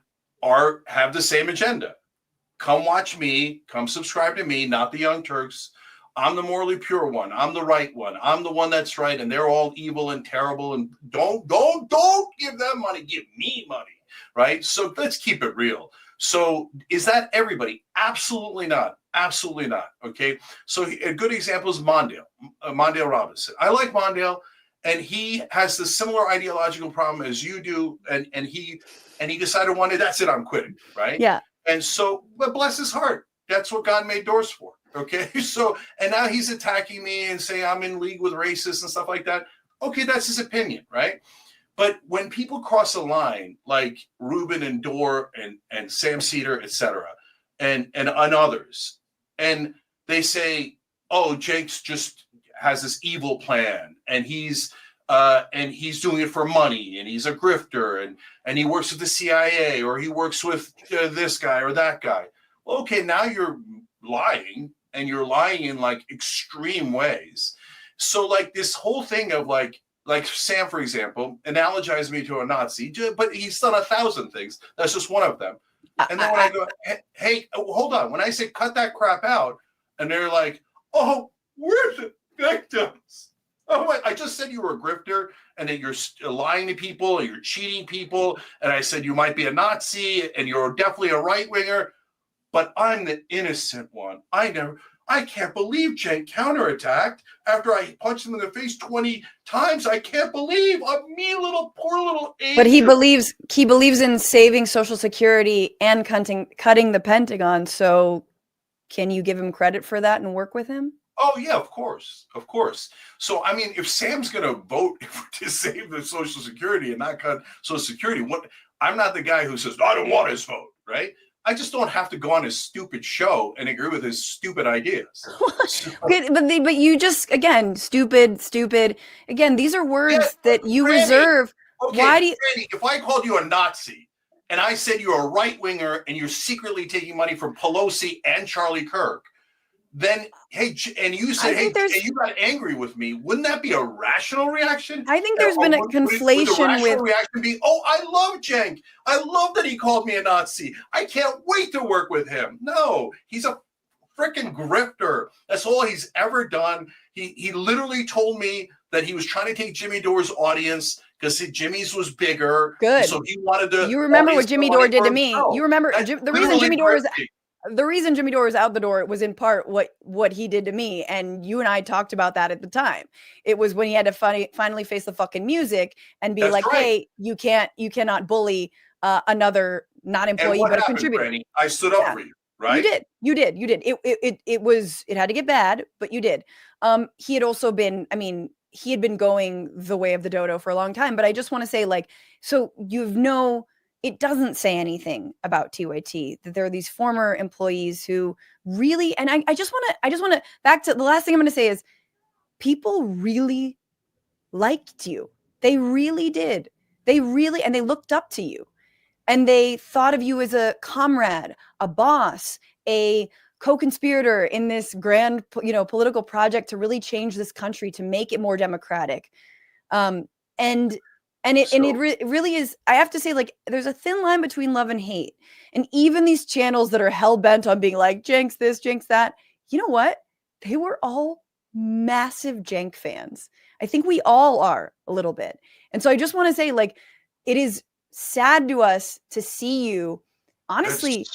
have the same agenda. Come watch me, come subscribe to me, not the Young Turks. I'm the morally pure one. I'm the right one. I'm the one that's right. And they're all evil and terrible. And don't give them money. Give me money. Right. So let's keep it real. So is that everybody? Absolutely not. Absolutely not. Okay. So a good example is Mondale Robinson. I like Mondale, and he has the similar ideological problem as you do. And he decided one day, that's it, I'm quitting. Right. Yeah. And so, but bless his heart. That's what God made doors for. Okay. So, and now he's attacking me and saying I'm in league with racists and stuff like that. Okay. That's his opinion. Right. But when people cross a line like Rubin and Dor and Sam Cedar, et cetera, and others, and they say, oh, Jake's just has this evil plan, and he's doing it for money, and he's a grifter, and he works with the CIA, or he works with this guy or that guy. Well, okay, now you're lying, and you're lying in like extreme ways. So like this whole thing of like Sam, for example, analogized me to a Nazi, but he's done 1,000 things. That's just one of them. And then when I go, hey, hold on. When I say cut that crap out, and they're like, oh, we're the victims. Oh, I just said you were a grifter, and that you're lying to people, and you're cheating people. And I said you might be a Nazi, and you're definitely a right winger, but I'm the innocent one. I can't believe Cenk counterattacked after I punched him in the face 20 times. I can't believe a poor little angel. But he believes in saving Social Security and cutting the Pentagon. So can you give him credit for that and work with him? Oh, yeah, of course. Of course. So, I mean, if Sam's going to vote to save the Social Security and not cut Social Security, I'm not the guy who says, I don't want his vote, right? I just don't have to go on his stupid show and agree with his stupid ideas. Okay, but you just, again, stupid. Again, these are words that you reserve. Okay, why do you? Randy, if I called you a Nazi and I said you're a right winger and you're secretly taking money from Pelosi and Charlie Kirk, then hey, and you said hey, and you got angry with me, wouldn't that be a rational reaction? I think there's been a conflation with reaction be, oh, I love Cenk. I love that he called me a Nazi. I can't wait to work with him. No, he's a freaking grifter. That's all he's ever done. He literally told me that he was trying to take Jimmy Dore's audience because Jimmy's was bigger. Good. So he wanted to. You remember what Jimmy Dore did to me. You remember the reason Jimmy Dore is. the reason Jimmy Dore was out the door was in part what he did to me, and you and I talked about that at the time. It was when he had to finally face the fucking music and be That's like, right. "Hey, you cannot bully another not employee what but a happened, contributor." Franny? I stood up for you, right? You did. It had to get bad, but you did. He had also been, I mean, he had been going the way of the dodo for a long time, but I just want to say, like, so it doesn't say anything about TYT that there are these former employees who really, and I just want to back to the last thing I'm going to say is people really liked you. They really did. And they looked up to you. And they thought of you as a comrade, a boss, a co-conspirator in this grand, political project to really change this country, to make it more democratic. It really is. I have to say, like, there's a thin line between love and hate. And even these channels that are hell bent on being like, Jenks this, Jenks that, you know what? They were all massive Cenk fans. I think we all are a little bit. And so I just want to say, like, it is sad to us to see you honestly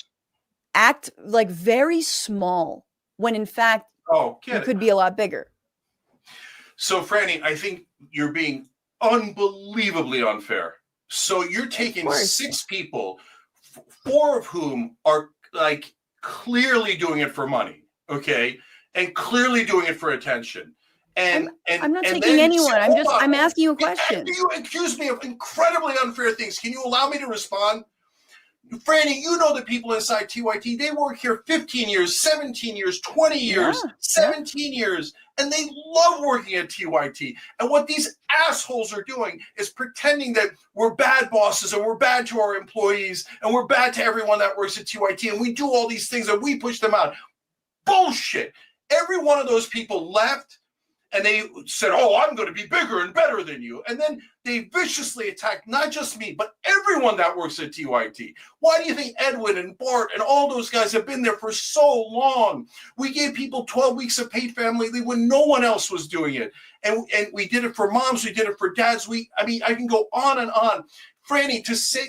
act like very small when in fact you could be a lot bigger. So Franny, I think you're being unbelievably unfair. So you're taking 6 people, 4 of whom are like clearly doing it for money, okay, and clearly doing it for attention. And I'm not taking anyone. I'm asking you a question. You accuse me of incredibly unfair things. Can you allow me to respond? Franny, you know the people inside TYT, they work here 15 years, 17 years, 20 years, 17 years, and they love working at TYT. And what these assholes are doing is pretending that we're bad bosses and we're bad to our employees and we're bad to everyone that works at TYT and we do all these things and we push them out. Bullshit. Every one of those people left. And they said, oh, I'm going to be bigger and better than you. And then they viciously attacked not just me, but everyone that works at TYT. Why do you think Edwin and Bart and all those guys have been there for so long? We gave people 12 weeks of paid family leave when no one else was doing it. And we did it for moms. We did it for dads. I can go on and on. Franny,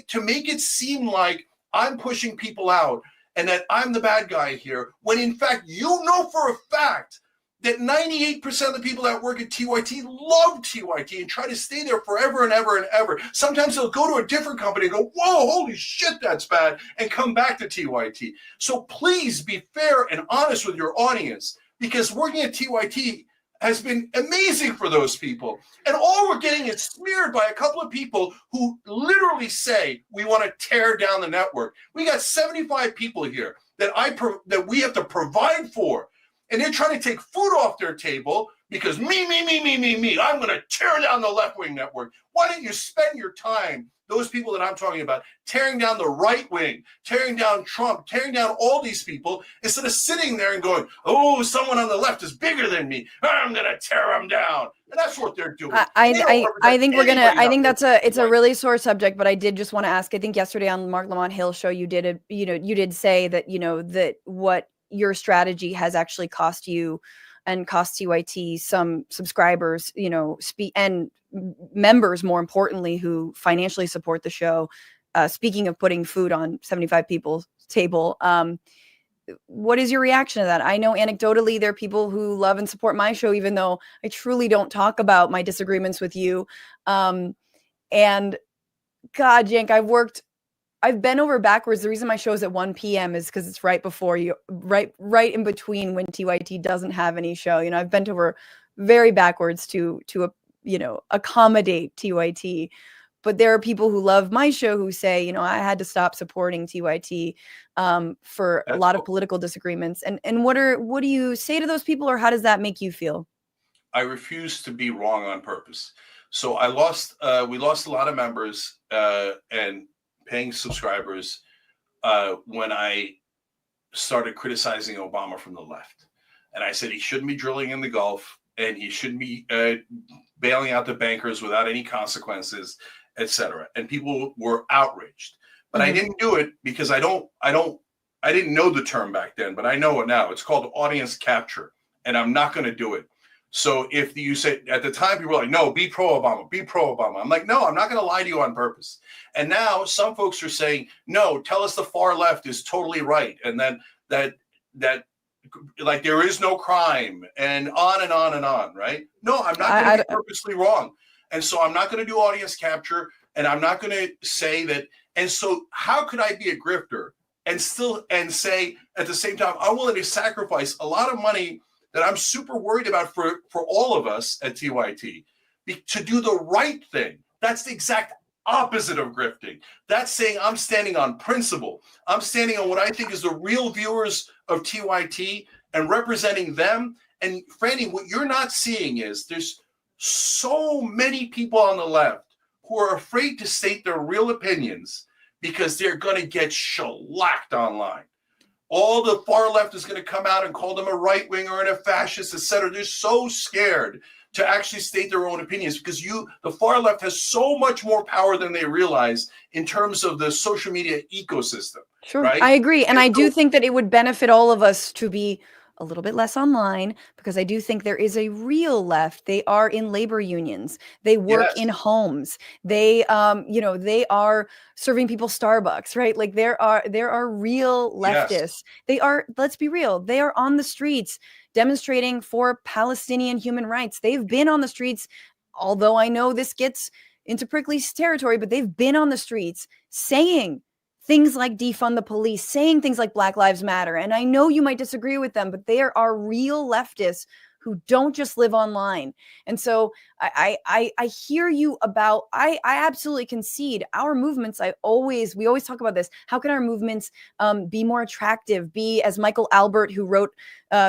to make it seem like I'm pushing people out and that I'm the bad guy here, when in fact, you know for a fact that 98% of the people that work at TYT love TYT and try to stay there forever and ever and ever. Sometimes they'll go to a different company and go, whoa, holy shit, that's bad, and come back to TYT. So please be fair and honest with your audience, because working at TYT has been amazing for those people. And all we're getting is smeared by a couple of people who literally say, we want to tear down the network. We got 75 people here that we have to provide for. And they're trying to take food off their table because me, I'm going to tear down the left-wing network. Why don't you spend your time, those people that I'm talking about, tearing down the right wing, tearing down Trump, tearing down all these people, instead of sitting there and going, oh, someone on the left is bigger than me, I'm going to tear them down. And that's what they're doing. I think it's a really sore subject, but I did just want to ask, I think yesterday on Mark Lamont Hill's show, you did say that, that what your strategy has actually cost you and cost TYT some subscribers, and members, more importantly, who financially support the show. Speaking of putting food on 75 people's table, what is your reaction to that? I know anecdotally there are people who love and support my show, even though I truly don't talk about my disagreements with you. And God, Cenk, I've been over backwards. The reason my show is at 1 p.m. is because it's right before you, right in between when TYT doesn't have any show. I've bent over very backwards to accommodate TYT. But there are people who love my show who say, I had to stop supporting TYT for a lot of political disagreements. And what do you say to those people, or how does that make you feel? I refuse to be wrong on purpose. So we lost a lot of members and paying subscribers when I started criticizing Obama from the left. And I said he shouldn't be drilling in the Gulf and he shouldn't be bailing out the bankers without any consequences, etc. And people were outraged. But I didn't do it because I didn't know the term back then, but I know it now. It's called audience capture, and I'm not going to do it. So if you say at the time, people were like, no, be pro-Obama, be pro-Obama. I'm like, no, I'm not going to lie to you on purpose. And now some folks are saying, no, tell us the far left is totally right. And then that like there is no crime and on and on and on, right? No, I'm not going to be purposely wrong. And so I'm not going to do audience capture, and I'm not going to say that. And so how could I be a grifter and say at the same time, I'm willing to sacrifice a lot of money that I'm super worried about for all of us at TYT to do the right thing? That's the exact opposite of grifting. That's saying I'm standing on principle. I'm standing on what I think is the real viewers of TYT and representing them. And Franny, what you're not seeing is there's so many people on the left who are afraid to state their real opinions because they're going to get shellacked online. All the far left is going to come out and call them a right winger and a fascist, etc. They're so scared to actually state their own opinions because the far left has so much more power than they realize in terms of the social media ecosystem. Sure, right? I agree. And I do think that it would benefit all of us to be a little bit less online, because I do think there is a real left. They are in labor unions. They work in homes. They, they are serving people Starbucks, right? Like there are real leftists. Yes. They are, let's be real, they are on the streets demonstrating for Palestinian human rights. They've been on the streets, although I know this gets into prickly territory, but they've been on the streets saying things like defund the police, saying things like Black Lives Matter. And I know you might disagree with them, but they are real leftists who don't just live online. And so I hear you about, I absolutely concede our movements. We always talk about this. How can our movements be more attractive? Be, as Michael Albert, who wrote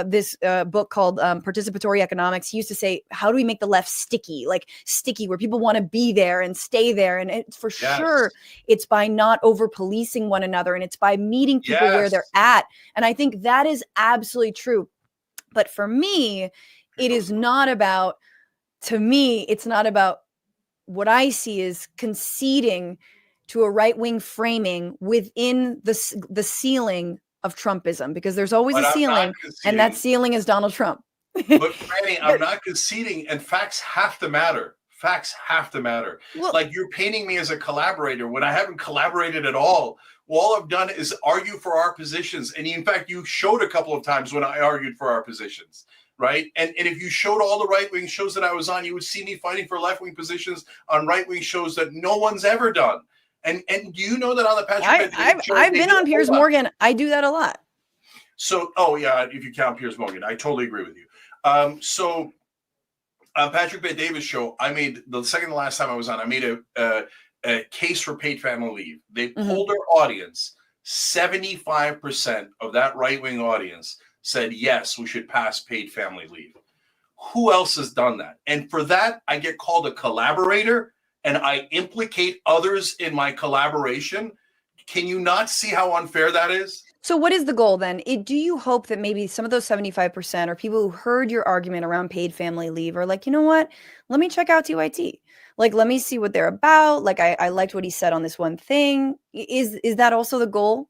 this book called Participatory Economics, he used to say, how do we make the left sticky, where people want to be there and stay there? And sure, it's by not over policing one another, and it's by meeting people where they're at. And I think that is absolutely true. But for me, it is not about, it's not about what I see is conceding to a right-wing framing within the ceiling of Trumpism, because there's always a ceiling, and that ceiling is Donald Trump. But Franny, I'm not conceding, and facts have to matter. Facts have to matter. Well, like, you're painting me as a collaborator when I haven't collaborated at all. All I've done is argue for our positions. And in fact, you showed a couple of times when I argued for our positions, right? And if you showed all the right-wing shows that I was on, you would see me fighting for left-wing positions on right-wing shows that no one's ever done. And do you know that on the Patrick I've been on Piers Morgan. I do that a lot. So, if you count Piers Morgan, I totally agree with you. So on Patrick Bet-David's show, I made, the second to last time I was on, I made a case for paid family leave. They polled their audience. 75% of that right-wing audience said, yes, we should pass paid family leave. Who else has done that? And for that, I get called a collaborator, and I implicate others in my collaboration. Can you not see how unfair that is? So what is the goal then? Do you hope that maybe some of those 75% are people who heard your argument around paid family leave are like, you know what, let me check out TYT. Like, let me see what they're about. Like, I liked what he said on this one thing. Is that also the goal?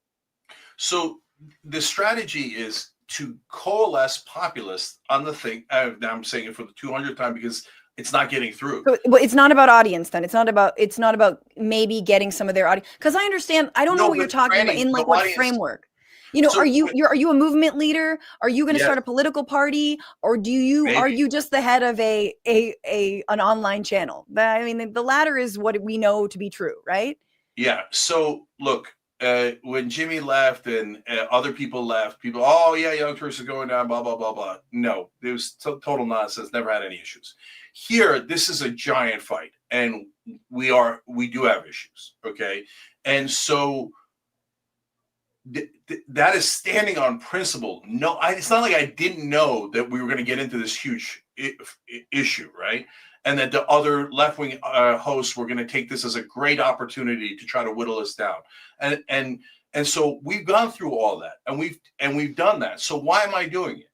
So the strategy is to coalesce populists on the thing. Now I'm saying it for the 200th time because it's not getting through. So, but it's not about audience then. It's not about maybe getting some of their audience. Because I understand, I don't know what you're talking about in like what framework. So, are you a movement leader? Are you going to start a political party, or are you just the head of an online channel? I mean, the latter is what we know to be true, right? Yeah. So look, when Jimmy left and other people left, Young Turks is going down, blah blah blah blah. No, it was total nonsense. Never had any issues. Here, this is a giant fight, and we do have issues. Okay, and so. That is standing on principle. No, it's not like I didn't know that we were going to get into this huge issue, right? And that the other left-wing hosts were going to take this as a great opportunity to try to whittle us down. And so we've gone through all that, and we've done that. So why am I doing it?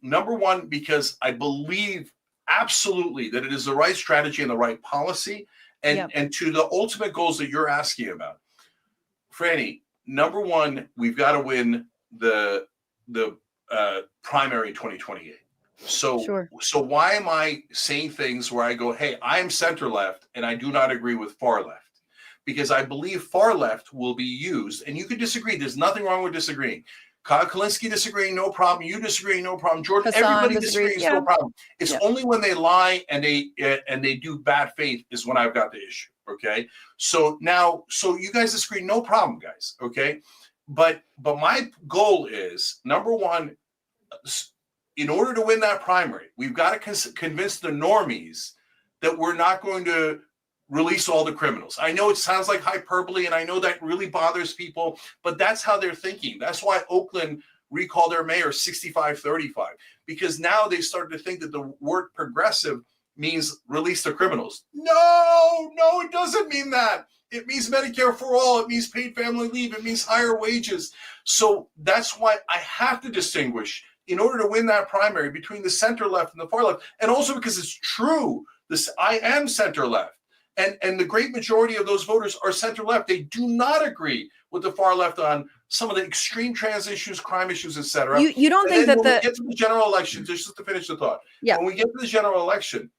Number one, because I believe absolutely that it is the right strategy and the right policy, and to the ultimate goals that you're asking about, Franny. Number one, we've got to win the primary in 2028. So why am I saying things where I go, hey, I am center left and I do not agree with far left? Because I believe far left will be used, and you can disagree. There's nothing wrong with disagreeing. Kyle Kalinske disagreeing, no problem. You disagreeing, no problem. Jordan, Hassan everybody disagrees, disagrees, no problem. It's Yeah. only when they lie and they do bad faith is when I've got the issue. Okay, so you guys disagree, no problem, guys. Okay, but my goal is, number one, in order to win that primary, we've got to convince the normies that we're not going to release all the criminals. I know it sounds like hyperbole, and I know that really bothers people, but that's how they're thinking. That's why Oakland recalled their mayor 65-35, because now they started to think that the word progressive means release the criminals. No, it doesn't mean that. It means Medicare for all. It means paid family leave. It means higher wages. So that's why I have to distinguish in order to win that primary between the center left and the far left. And also because it's true, I am center left. And the great majority of those voters are center left. They do not agree with the far left on some of the extreme trans issues, crime issues, etc. You don't think that when we get to the general election, just to finish the thought, when we get to the general election,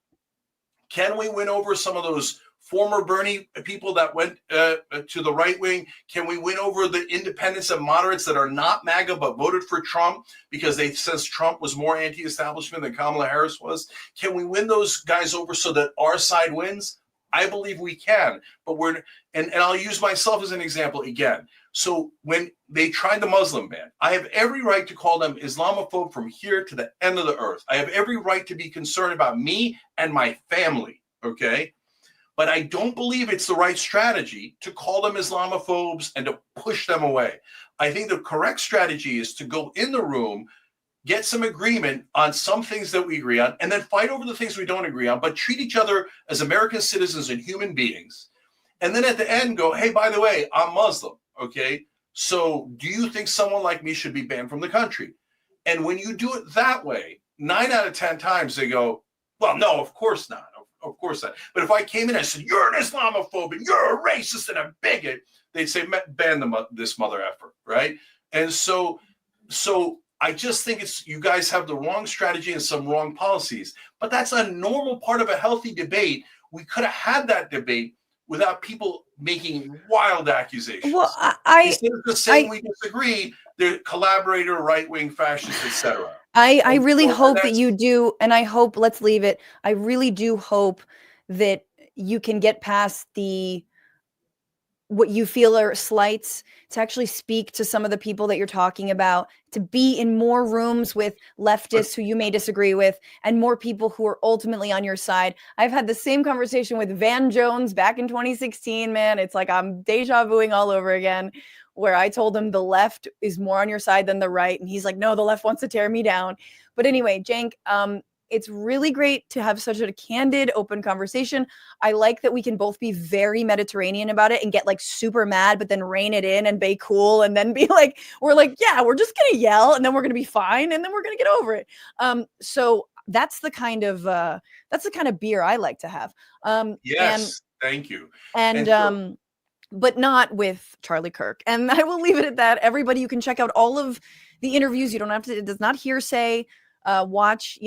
can we win over some of those former Bernie people that went to the right wing? Can we win over the independents and moderates that are not MAGA but voted for Trump because they says Trump was more anti-establishment than Kamala Harris was? Can we win those guys over so that our side wins? I believe we can, but and I'll use myself as an example again. So when they tried the Muslim ban, I have every right to call them Islamophobe from here to the end of the earth. I have every right to be concerned about me and my family, okay? But I don't believe it's the right strategy to call them Islamophobes and to push them away. I think the correct strategy is to go in the room, get some agreement on some things that we agree on, and then fight over the things we don't agree on, but treat each other as American citizens and human beings. And then at the end go, hey, by the way, I'm Muslim, okay? So do you think someone like me should be banned from the country? And when you do it that way, 9 out of 10 times they go, well, no, of course not. Of course not. But if I came in and said, you're an Islamophobe and you're a racist and a bigot, they'd say, ban this mother effer, right? And so I just think you guys have the wrong strategy and some wrong policies. But that's a normal part of a healthy debate. We could have had that debate without people making wild accusations. Well, instead of just saying we disagree, they're collaborator, right-wing, fascist, etc. I really hope that you do, and I hope, let's leave it. I really do hope that you can get past what you feel are slights, to actually speak to some of the people that you're talking about, to be in more rooms with leftists who you may disagree with, and more people who are ultimately on your side. I've had the same conversation with Van Jones back in 2016, man. It's like I'm deja vuing all over again, where I told him the left is more on your side than the right. And he's like, no, the left wants to tear me down. But anyway, Cenk, it's really great to have such a candid, open conversation. I like that we can both be very Mediterranean about it and get like super mad, but then rein it in and be cool. And then be like, we're like, yeah, we're just going to yell and then we're going to be fine. And then we're going to get over it. So that's the kind of beer I like to have. Yes. Thank you. And but not with Charlie Kirk. And I will leave it at that. Everybody, you can check out all of the interviews. You don't have to, it does not hearsay. Watch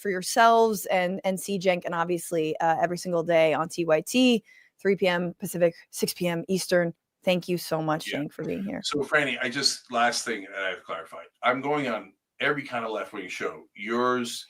for yourselves and see Cenk, and obviously every single day on TYT, 3 p.m. Pacific, 6 p.m. Eastern. Thank you so much, Cenk, for being here. So, Franny, last thing I have clarified. I'm going on every kind of left-wing show. Yours,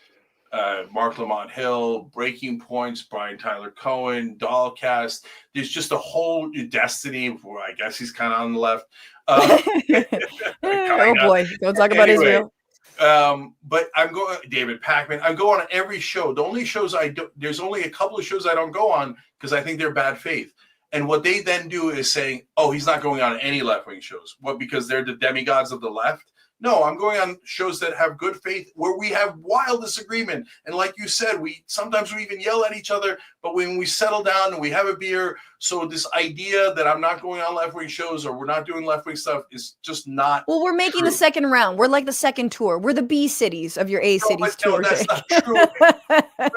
Mark Lamont Hill, Breaking Points, Brian Tyler Cohen, Dollcast. There's just a whole Destiny, where I guess he's kind of on the left. Oh boy, don't talk about Israel. But I'm going, David Pakman, I go on every show. The only shows there's only a couple of shows I don't go on because I think they're bad faith. And what they then do is saying, oh, he's not going on any left-wing shows. What, because they're the demigods of the left? No, I'm going on shows that have good faith, where we have wild disagreement. And like you said, sometimes we even yell at each other, but when we settle down and we have a beer, so this idea that I'm not going on left-wing shows or we're not doing left-wing stuff is just not Well, we're making the second round. We're like the second tour. We're the B cities of your A cities tour. No, that's not true.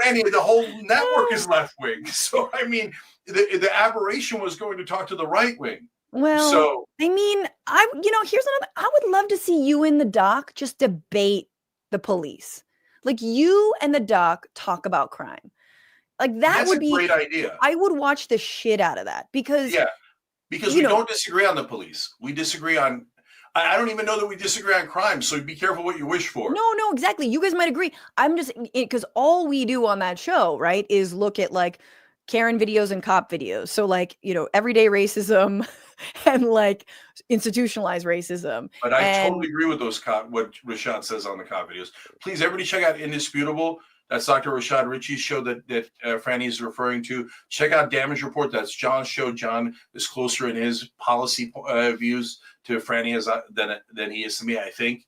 Randy, the whole network is left-wing. So, I mean, the aberration was going to talk to the right wing. Well, so, I mean, here's another. I would love to see you in the doc just debate the police. Like you and the doc talk about crime. Like that would be a great idea. I would watch the shit out of that because we don't disagree on the police. We disagree on. I don't even know that we disagree on crime, so be careful what you wish for. No, exactly. You guys might agree. I'm just because all we do on that show, right, is look at like Karen videos and cop videos. So like, everyday racism and like institutionalized racism. But I And totally agree with what Rashad says on the cop videos. Please, everybody check out Indisputable. That's Dr. Rashad Ritchie's show that Franny is referring to. Check out Damage Report. That's John's show. John is closer in his policy views to Franny than he is to me, I think,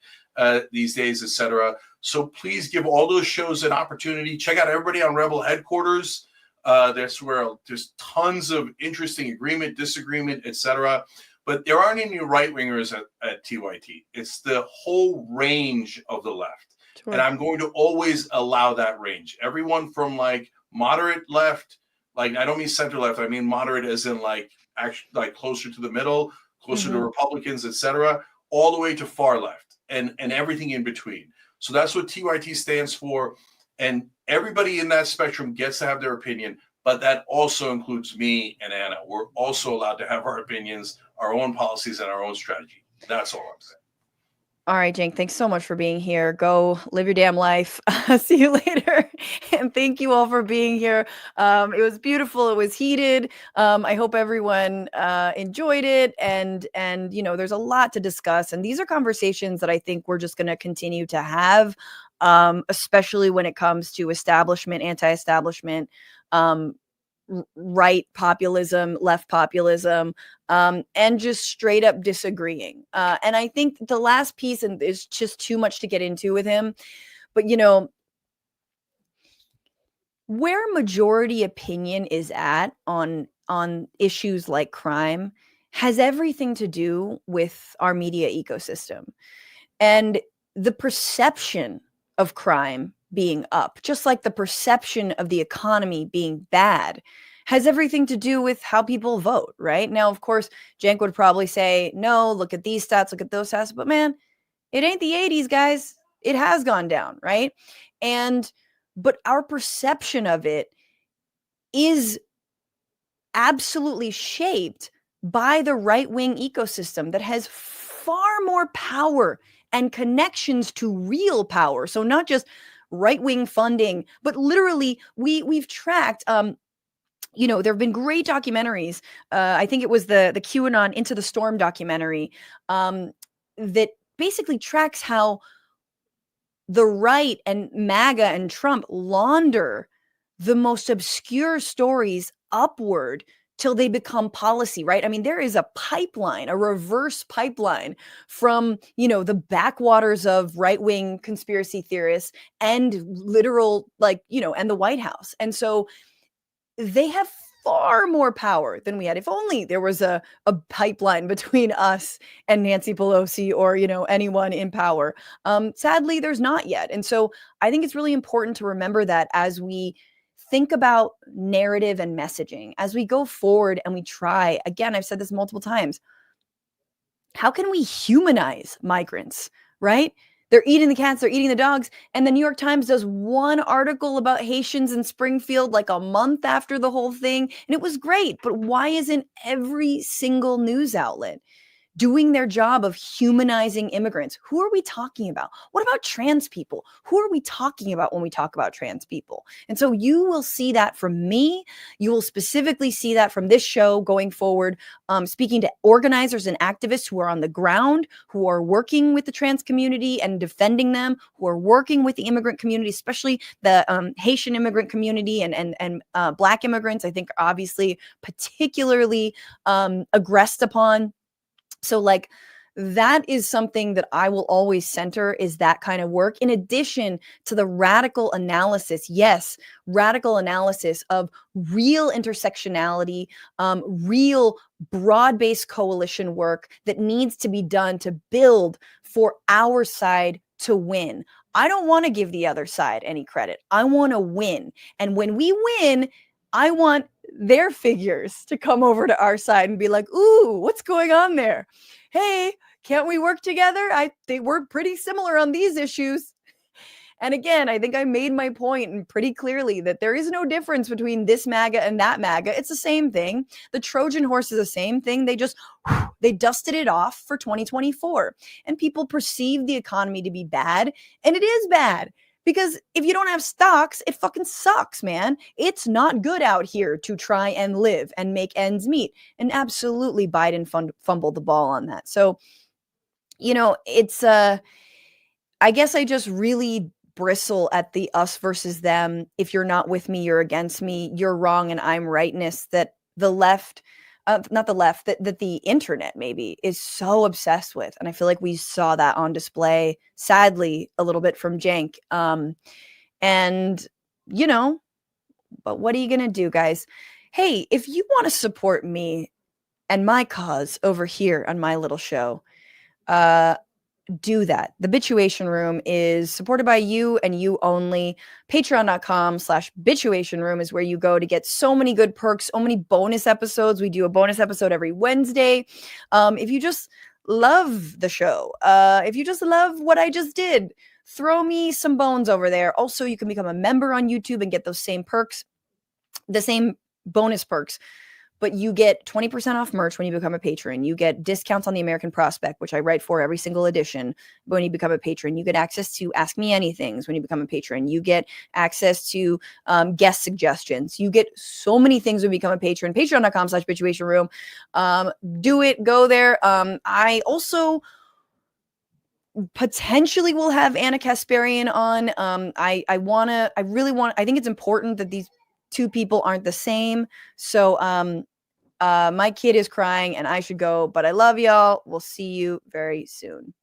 these days, etc. So please give all those shows an opportunity. Check out everybody on Rebel Headquarters. That's where there's tons of interesting agreement, disagreement, etc. But there aren't any right-wingers at TYT. It's the whole range of the left. Sure. And I'm going to always allow that range. Everyone from like moderate left, like I don't mean center left, I mean moderate as in like actually like closer to the middle, closer to Republicans, etc., all the way to far left and everything in between. So that's what TYT stands for. And everybody in that spectrum gets to have their opinion, but that also includes me and Anna. We're also allowed to have our opinions, our own policies, and our own strategy. That's all I'm saying. All right, Cenk, thanks so much for being here. Go live your damn life. See you later. And thank you all for being here. It was beautiful. It was heated. I hope everyone enjoyed it. And there's a lot to discuss. And these are conversations that I think we're just going to continue to have, especially when it comes to establishment, anti-establishment, right populism, left populism, and just straight up disagreeing. And I think the last piece, and there's just too much to get into with him, but where majority opinion is at on issues like crime has everything to do with our media ecosystem and the perception of crime being up, just like the perception of the economy being bad, has everything to do with how people vote, right? Now, of course, Cenk would probably say, no, look at these stats, look at those stats, but man, it ain't the 80s, guys. It has gone down, right? But our perception of it is absolutely shaped by the right-wing ecosystem that has far more power and connections to real power. So not just right-wing funding, but literally we've tracked, there have been great documentaries. I think it was the QAnon Into the Storm documentary that basically tracks how the right and MAGA and Trump launder the most obscure stories upward till they become policy, right? I mean, there is a pipeline, a reverse pipeline from, the backwaters of right-wing conspiracy theorists and literal, and the White House. And so they have far more power than we had. If only there was a pipeline between us and Nancy Pelosi or, anyone in power. Sadly, there's not yet. And so I think it's really important to remember that as we think about narrative and messaging, as we go forward and we try, again, I've said this multiple times, how can we humanize migrants, right? They're eating the cats, they're eating the dogs. And the New York Times does one article about Haitians in Springfield like a month after the whole thing. And it was great. But why isn't every single news outlet doing their job of humanizing immigrants? Who are we talking about? What about trans people? Who are we talking about when we talk about trans people? And so you will see that from me. You will specifically see that from this show going forward, speaking to organizers and activists who are on the ground, who are working with the trans community and defending them, who are working with the immigrant community, especially the Haitian immigrant community and Black immigrants, I think obviously particularly aggressed upon. So that is something that I will always center, is that kind of work, in addition to the radical analysis, yes, radical analysis of real intersectionality, real broad-based coalition work that needs to be done to build for our side to win. I don't want to give the other side any credit. I want to win. And when we win, I want their figures to come over to our side and be like, ooh, what's going on there? Hey, can't we work together? I think we're pretty similar on these issues. And again, I think I made my point pretty clearly that there is no difference between this MAGA and that MAGA. It's the same thing. The Trojan horse is the same thing. They just, they dusted it off for 2024. And people perceive the economy to be bad. And it is bad. Because if you don't have stocks, it fucking sucks, man. It's not good out here to try and live and make ends meet. And absolutely Biden fumbled the ball on that. So, you know, it's, I guess I just really bristle at the us versus them. If you're not with me, you're against me. You're wrong and I'm rightness that the left, not the left, that the internet maybe is so obsessed with. And I feel like we saw that on display, sadly, a little bit from Cenk. And, you know, but what are you going to do, guys? Hey, if you want to support me and my cause over here on my little show, do that. The Bituation Room is supported by you and you only. Patreon.com/Bituation Room is where you go to get so many good perks, so many bonus episodes. We do a bonus episode every Wednesday. If you just love the show, if you just love what I just did, throw me some bones over there. Also, you can become a member on YouTube and get those same perks, the same bonus perks. But you get 20% off merch when you become a patron. You get discounts on the American Prospect, which I write for every single edition. When you become a patron, you get access to Ask Me Anythings when you become a patron. You get access to guest suggestions. You get so many things when you become a patron. Patreon.com/Bituation Room. Do it. Go there. I also potentially will have Anna Kasparian on. I think it's important that these two people aren't the same. So, my kid is crying and I should go, but I love y'all. We'll see you very soon.